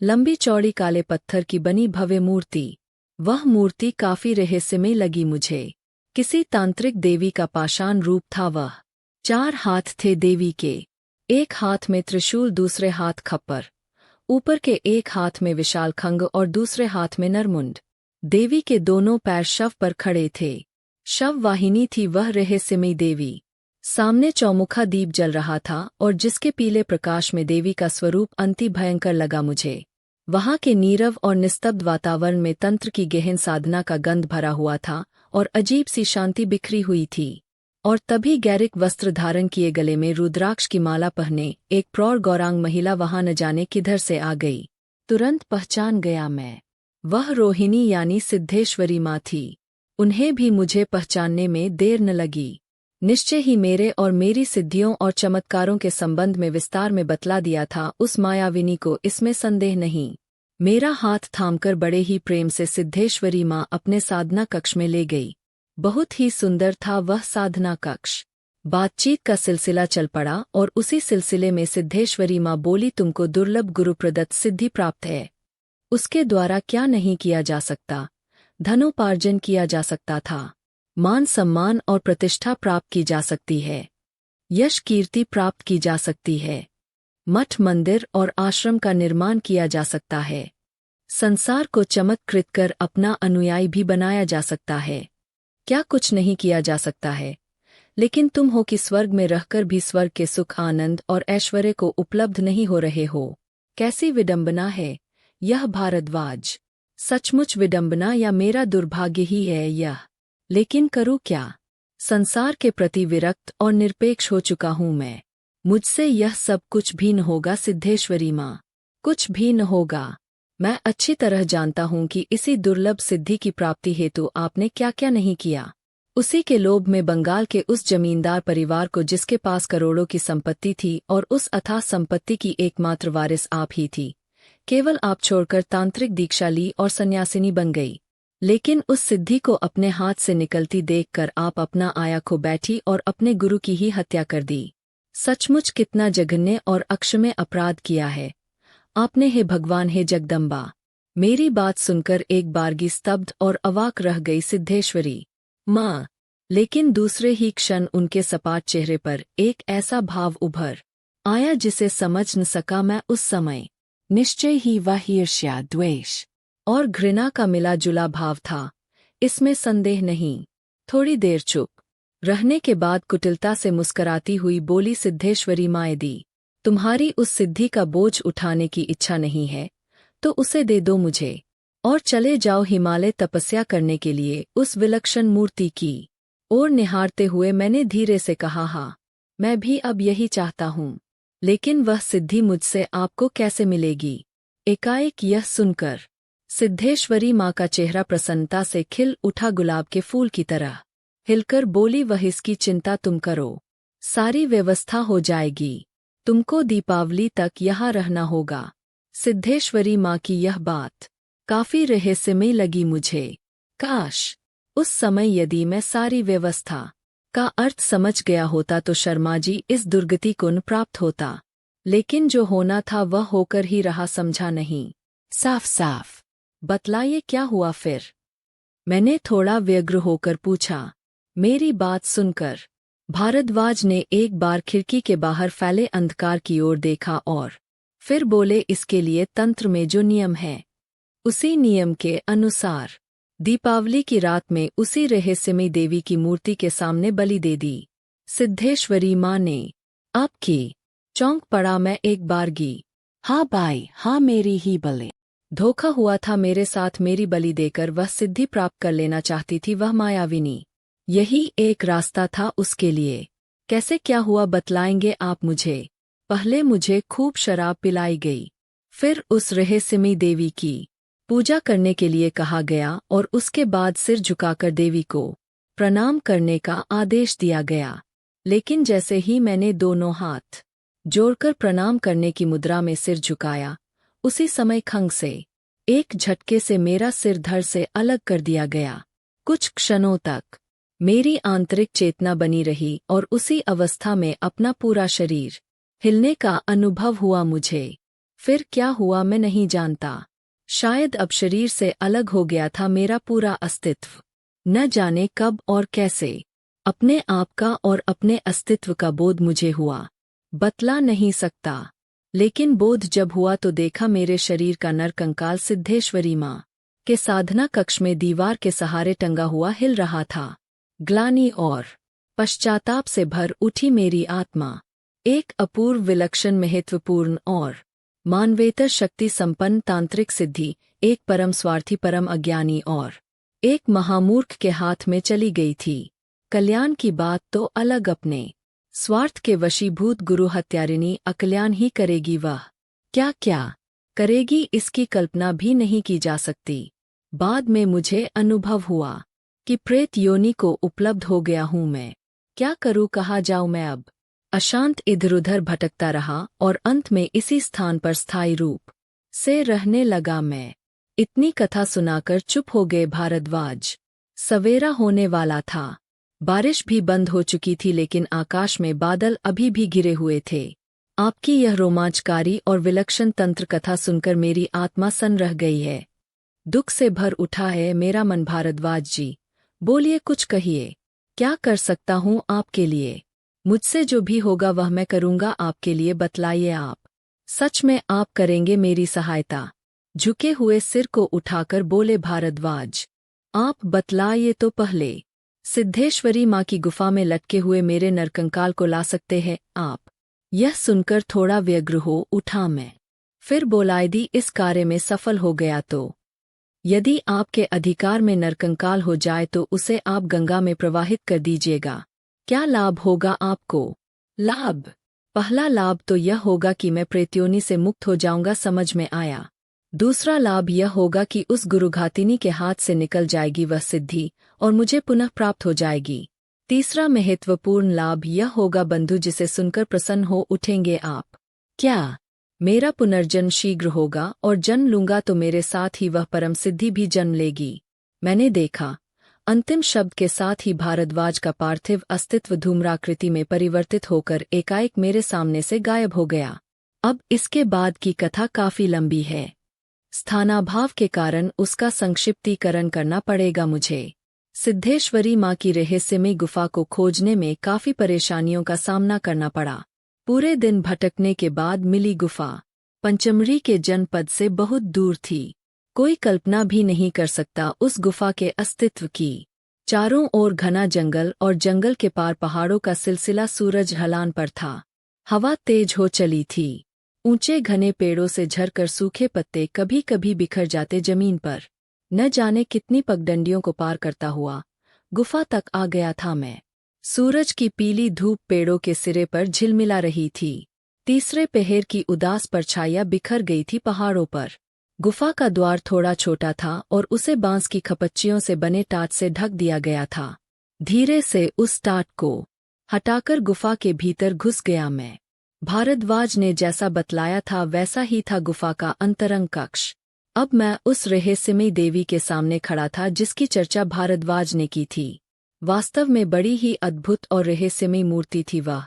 लंबी चौड़ी काले पत्थर की बनी भव्य मूर्ति। वह मूर्ति काफी रहस्यमय लगी मुझे। किसी तांत्रिक देवी का पाषाण रूप था वह। 4 हाथ थे देवी के। एक हाथ में त्रिशूल, दूसरे हाथ खप्पर, ऊपर के एक हाथ में विशाल खंग और दूसरे हाथ में नरमुंड। देवी के दोनों पैर शव पर खड़े थे। शव वाहिनी थी वह रहस्यमयी देवी। सामने चौमुखा दीप जल रहा था और जिसके पीले प्रकाश में देवी का स्वरूप अति भयंकर लगा मुझे। वहां के नीरव और निस्तब्ध वातावरण में तंत्र की गहन साधना का गंध भरा हुआ था और अजीब सी शांति बिखरी हुई थी। और तभी गैरिक वस्त्र धारण किए, गले में रुद्राक्ष की माला पहने एक प्रौढ़ गौरांग महिला वहां न जाने किधर से आ गई। तुरंत पहचान गया मैं। वह रोहिणी यानी सिद्धेश्वरी माँ थी। उन्हें भी मुझे पहचानने में देर न लगी। निश्चय ही मेरे और मेरी सिद्धियों और चमत्कारों के संबंध में विस्तार में बतला दिया था उस मायाविनी को, इसमें संदेह नहीं। मेरा हाथ थामकर बड़े ही प्रेम से सिद्धेश्वरी माँ अपने साधना कक्ष में ले गई। बहुत ही सुंदर था वह साधना कक्ष। बातचीत का सिलसिला चल पड़ा और उसी सिलसिले में सिद्धेश्वरी माँ बोली, तुमको दुर्लभ गुरु प्रदत्त सिद्धि प्राप्त है। उसके द्वारा क्या नहीं किया जा सकता। धनोपार्जन किया जा सकता था, मान सम्मान और प्रतिष्ठा प्राप्त की जा सकती है, यश कीर्ति प्राप्त की जा सकती है, मठ मंदिर और आश्रम का निर्माण किया जा सकता है, संसार को चमत्कृत कर अपना अनुयायी भी बनाया जा सकता है। क्या कुछ नहीं किया जा सकता है? लेकिन तुम हो कि स्वर्ग में रहकर भी स्वर्ग के सुख, आनंद और ऐश्वर्य को उपलब्ध नहीं हो रहे हो। कैसी विडंबना है यह भारद्वाज। सचमुच विडंबना या मेरा दुर्भाग्य ही है यह। लेकिन करूँ क्या? संसार के प्रति विरक्त और निरपेक्ष हो चुका हूँ मैं। मुझसे यह सब कुछ भी न होगा सिद्धेश्वरी माँ, कुछ भी न होगा। मैं अच्छी तरह जानता हूँ कि इसी दुर्लभ सिद्धि की प्राप्ति हेतु आपने क्या क्या नहीं किया। उसी के लोभ में बंगाल के उस जमींदार परिवार को, जिसके पास करोड़ों की संपत्ति थी और उस अथाह संपत्ति की एकमात्र वारिस आप ही थी, केवल आप छोड़कर तांत्रिक दीक्षा ली और सन्यासिनी बन गई। लेकिन उस सिद्धि को अपने हाथ से निकलती देखकर आप अपना आया खो बैठी और अपने गुरु की ही हत्या कर दी। सचमुच कितना जघन्य और अक्षम्य अपराध किया है आपने, हे भगवान, हे जगदम्बा। मेरी बात सुनकर एक बारगी स्तब्ध और अवाक रह गई सिद्धेश्वरी माँ। लेकिन दूसरे ही क्षण उनके सपाट चेहरे पर एक ऐसा भाव उभर आया जिसे समझ न सका मैं उस समय। निश्चय ही वह ईर्ष्या, द्वेष और घृणा का मिला जुला भाव था, इसमें संदेह नहीं। थोड़ी देर चुप रहने के बाद कुटिलता से मुस्कराती हुई बोली सिद्धेश्वरी माँ, यदि तुम्हारी उस सिद्धि का बोझ उठाने की इच्छा नहीं है तो उसे दे दो मुझे, और चले जाओ हिमालय तपस्या करने के लिए। उस विलक्षण मूर्ति की ओर निहारते हुए मैंने धीरे से कहा, हाँ, मैं भी अब यही चाहता हूँ, लेकिन वह सिद्धि मुझसे आपको कैसे मिलेगी? एकाएक यह सुनकर सिद्धेश्वरी माँ का चेहरा प्रसन्नता से खिल उठा, गुलाब के फूल की तरह हिलकर बोली, वह इसकी चिंता तुम करो, सारी व्यवस्था हो जाएगी। तुमको दीपावली तक यहाँ रहना होगा। सिद्धेश्वरी माँ की यह बात काफी रहस्यमय लगी मुझे। काश उस समय यदि मैं सारी व्यवस्था का अर्थ समझ गया होता तो शर्मा जी इस दुर्गति को न प्राप्त होता। लेकिन जो होना था वह होकर ही रहा, समझा नहीं। साफ साफ बतलाइए क्या हुआ फिर? मैंने थोड़ा व्यग्र होकर पूछा। मेरी बात सुनकर भारद्वाज ने एक बार खिड़की के बाहर फैले अंधकार की ओर देखा और फिर बोले, इसके लिए तंत्र में जो नियम है उसी नियम के अनुसार दीपावली की रात में उसी रहस्यमयी देवी की मूर्ति के सामने बलि दे दी। सिद्धेश्वरी माँ ने आपकी चौंक पड़ा। मैं एक बारगी, हाँ बाई, हाँ मेरी ही बलि धोखा हुआ था मेरे साथ, मेरी बलि देकर वह सिद्धि प्राप्त कर लेना चाहती थी वह मायाविनी। यही एक रास्ता था उसके लिए। कैसे क्या हुआ बतलाएंगे आप मुझे? पहले मुझे खूब शराब पिलाई गई, फिर उस रहस्यमयी देवी की पूजा करने के लिए कहा गया और उसके बाद सिर झुकाकर देवी को प्रणाम करने का आदेश दिया गया। लेकिन जैसे ही मैंने दोनों हाथ जोड़कर प्रणाम करने की मुद्रा में सिर झुकाया, उसी समय खंग से एक झटके से मेरा सिर धड़ से अलग कर दिया गया। कुछ क्षणों तक मेरी आंतरिक चेतना बनी रही और उसी अवस्था में अपना पूरा शरीर हिलने का अनुभव हुआ मुझे। फिर क्या हुआ मैं नहीं जानता। शायद अब शरीर से अलग हो गया था मेरा पूरा अस्तित्व। न जाने कब और कैसे अपने आप का और अपने अस्तित्व का बोध मुझे हुआ, बतला नहीं सकता। लेकिन बोध जब हुआ तो देखा मेरे शरीर का नरकंकाल सिद्धेश्वरी माँ के साधना कक्ष में दीवार के सहारे टंगा हुआ हिल रहा था। ग्लानि और पश्चाताप से भर उठी मेरी आत्मा एक अपूर्व, विलक्षण, महत्वपूर्ण और मानवेतर शक्ति संपन्न तांत्रिक सिद्धि, एक परम स्वार्थी, परम अज्ञानी और एक महामूर्ख के हाथ में चली गई थी। कल्याण की बात तो अलग, अपने स्वार्थ के वशीभूत गुरु हत्यारिणी अकल्याण ही करेगी। वह क्या क्या करेगी इसकी कल्पना भी नहीं की जा सकती। बाद में मुझे अनुभव हुआ कि प्रेत योनि को उपलब्ध हो गया हूँ मैं। क्या करूँ, कहाँ जाऊँ मैं अब? अशांत इधर उधर भटकता रहा और अंत में इसी स्थान पर स्थायी रूप से रहने लगा मैं। इतनी कथा सुनाकर चुप हो गए भारद्वाज। सवेरा होने वाला था। बारिश भी बंद हो चुकी थी, लेकिन आकाश में बादल अभी भी घिरे हुए थे। आपकी यह रोमांचकारी और विलक्षण तंत्र कथा सुनकर मेरी आत्मा सन्न रह गई है। दुख से भर उठा है मेरा मन। भारद्वाज जी बोलिए, कुछ कहिए। क्या कर सकता हूँ आपके लिए? मुझसे जो भी होगा वह मैं करूँगा आपके लिए। बतलाइए आप, सच में आप करेंगे मेरी सहायता? झुके हुए सिर को उठाकर बोले भारद्वाज। आप बतलाइए तो पहले। सिद्धेश्वरी माँ की गुफा में लटके हुए मेरे नरकंकाल को ला सकते हैं आप? यह सुनकर थोड़ा व्यग्र हो उठा मैं। फिर बोला, यदि इस कार्य में सफल हो गया तो? यदि आपके अधिकार में नरकंकाल हो जाए तो उसे आप गंगा में प्रवाहित कर दीजिएगा। क्या लाभ होगा आपको? लाभ? पहला लाभ तो यह होगा कि मैं प्रेत्योनि से मुक्त हो जाऊंगा, समझ में आया। दूसरा लाभ यह होगा कि उस गुरुघातिनी के हाथ से निकल जाएगी वह सिद्धि और मुझे पुनः प्राप्त हो जाएगी। तीसरा महत्वपूर्ण लाभ यह होगा बंधु, जिसे सुनकर प्रसन्न हो उठेंगे आप। क्या मेरा पुनर्जन्म शीघ्र होगा और जन्म लूंगा तो मेरे साथ ही वह परम सिद्धि भी जन्म लेगी। मैंने देखा, अंतिम शब्द के साथ ही भारद्वाज का पार्थिव अस्तित्व धूम्राकृति में परिवर्तित होकर एकाएक मेरे सामने से गायब हो गया। अब इसके बाद की कथा काफी लंबी है, स्थानाभाव के कारण उसका संक्षिप्तीकरण करना पड़ेगा मुझे। सिद्धेश्वरी माँ की रहस्यमयी गुफा को खोजने में काफी परेशानियों का सामना करना पड़ा। पूरे दिन भटकने के बाद मिली गुफा पंचमढ़ी के जनपद से बहुत दूर थी। कोई कल्पना भी नहीं कर सकता उस गुफा के अस्तित्व की। चारों ओर घना जंगल और जंगल के पार पहाड़ों का सिलसिला सूरज ढलान पर था। हवा तेज हो चली थी। ऊंचे घने पेड़ों से झरकर सूखे पत्ते कभी कभी बिखर जाते जमीन पर। न जाने कितनी पगडंडियों को पार करता हुआ गुफा तक आ गया था मैं। सूरज की पीली धूप पेड़ों के सिरे पर झिलमिला रही थी। तीसरे पहर की उदास परछाइयां बिखर गई थी पहाड़ों पर। गुफा का द्वार थोड़ा छोटा था और उसे बांस की खपच्चियों से बने टाट से ढक दिया गया था। धीरे से उस टाट को हटाकर गुफा के भीतर घुस गया मैं। भारद्वाज ने जैसा बतलाया था वैसा ही था गुफा का अंतरंग कक्ष। अब मैं उस रहस्यमयी देवी के सामने खड़ा था जिसकी चर्चा भारद्वाज ने की थी। वास्तव में बड़ी ही अद्भुत और रहस्यमयी मूर्ति थी वह,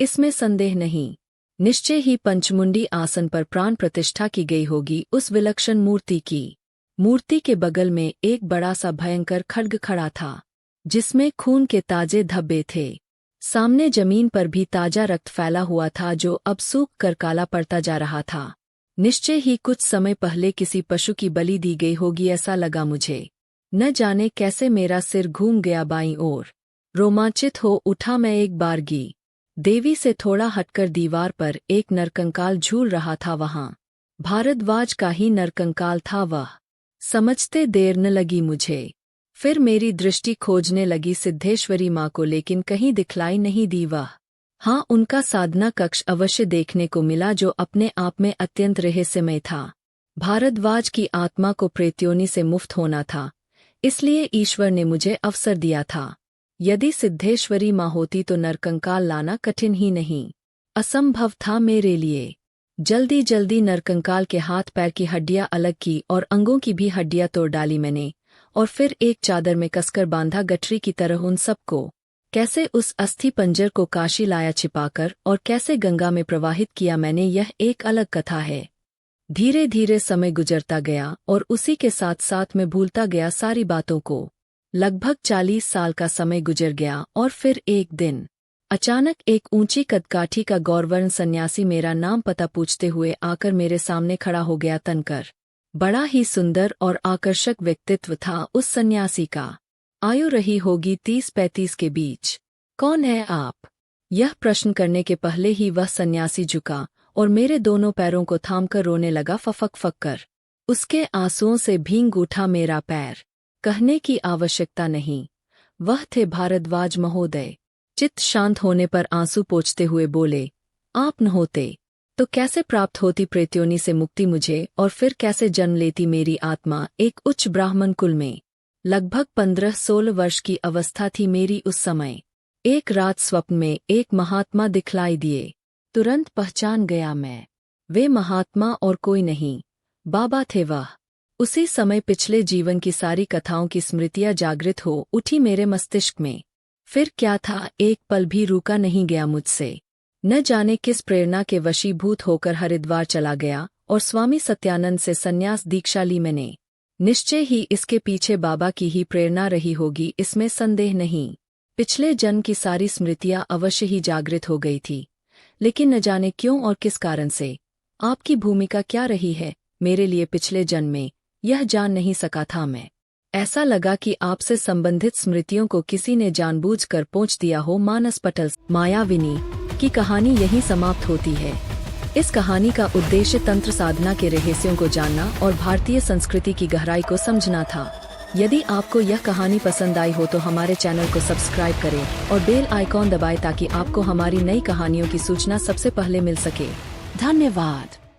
इसमें संदेह नहीं। निश्चय ही पंचमुंडी आसन पर प्राण प्रतिष्ठा की गई होगी उस विलक्षण मूर्ति की। मूर्ति के बगल में एक बड़ा सा भयंकर खड्ग खड़ा था जिसमें खून के ताजे धब्बे थे। सामने जमीन पर भी ताजा रक्त फैला हुआ था जो अब सूख कर काला पड़ता जा रहा था। निश्चय ही कुछ समय पहले किसी पशु की बलि दी गई होगी ऐसा लगा मुझे। न जाने कैसे मेरा सिर घूम गया बाईं ओर। रोमांचित हो उठा मैं एक बारगी। देवी से थोड़ा हटकर दीवार पर एक नरकंकाल झूल रहा था। वहां भारद्वाज का ही नरकंकाल था वह। समझते देर न लगी मुझे। फिर मेरी दृष्टि खोजने लगी सिद्धेश्वरी माँ को, लेकिन कहीं दिखलाई नहीं दी वह। हाँ, उनका साधना कक्ष अवश्य देखने को मिला जो अपने आप में अत्यंत रहस्यमय था। भारद्वाज की आत्मा को प्रेत्योनि से मुक्त होना था, इसलिए ईश्वर ने मुझे अवसर दिया था। यदि सिद्धेश्वरी माँ होती तो नरकंकाल लाना कठिन ही नहीं, असंभव था मेरे लिए। जल्दी जल्दी नरकंकाल के हाथ पैर की हड्डियां अलग की और अंगों की भी हड्डियां तोड़ डाली मैंने, और फिर एक चादर में कसकर बांधा गठरी की तरह उन सबको। कैसे उस अस्थि पंजर को काशी लाया छिपाकर और कैसे गंगा में प्रवाहित किया मैंने, यह एक अलग कथा है। धीरे धीरे समय गुजरता गया और उसी के साथ साथ मैं भूलता गया सारी बातों को। लगभग 40 साल का समय गुजर गया और फिर एक दिन अचानक एक ऊंची कदकाठी का गौरवर्ण सन्यासी मेरा नाम पता पूछते हुए आकर मेरे सामने खड़ा हो गया तनकर। बड़ा ही सुंदर और आकर्षक व्यक्तित्व था उस सन्यासी का। आयु रही होगी 30-35 के बीच। कौन है आप? यह प्रश्न करने के पहले ही वह सन्यासी झुका और मेरे दोनों पैरों को थामकर रोने लगा फफक फक कर। उसके आंसुओं से भींग उठा मेरा पैर। कहने की आवश्यकता नहीं, वह थे भारद्वाज महोदय। चित्त शांत होने पर आंसू पोंछते हुए बोले, आप न होते तो कैसे प्राप्त होती प्रेत्योनि से मुक्ति मुझे, और फिर कैसे जन्म लेती मेरी आत्मा एक उच्च ब्राह्मण कुल में। लगभग 15-16 वर्ष की अवस्था थी मेरी उस समय। एक रात स्वप्न में एक महात्मा दिखलाई दिए। तुरंत पहचान गया मैं। वे महात्मा और कोई नहीं, बाबा थे वह। उसी समय पिछले जीवन की सारी कथाओं की स्मृतियां जागृत हो उठी मेरे मस्तिष्क में। फिर क्या था, एक पल भी रुका नहीं गया मुझसे। न जाने किस प्रेरणा के वशीभूत होकर हरिद्वार चला गया और स्वामी सत्यानंद से संन्यास दीक्षा ली मैंने। निश्चय ही इसके पीछे बाबा की ही प्रेरणा रही होगी, इसमें संदेह नहीं। पिछले जन्म की सारी स्मृतियां अवश्य ही जागृत हो गई थी, लेकिन न जाने क्यों और किस कारण से। आपकी भूमिका क्या रही है मेरे लिए पिछले जन्म में, यह जान नहीं सका था मैं। ऐसा लगा कि आपसे संबंधित स्मृतियों को किसी ने जानबूझकर पोंछ दिया हो मानस पटल। मायाविनी की कहानी यहीं समाप्त होती है। इस कहानी का उद्देश्य तंत्र साधना के रहस्यों को जानना और भारतीय संस्कृति की गहराई को समझना था। यदि आपको यह कहानी पसंद आई हो तो हमारे चैनल को सब्सक्राइब करें और बेल आइकॉन दबाएं ताकि आपको हमारी नई कहानियों की सूचना सबसे पहले मिल सके। धन्यवाद।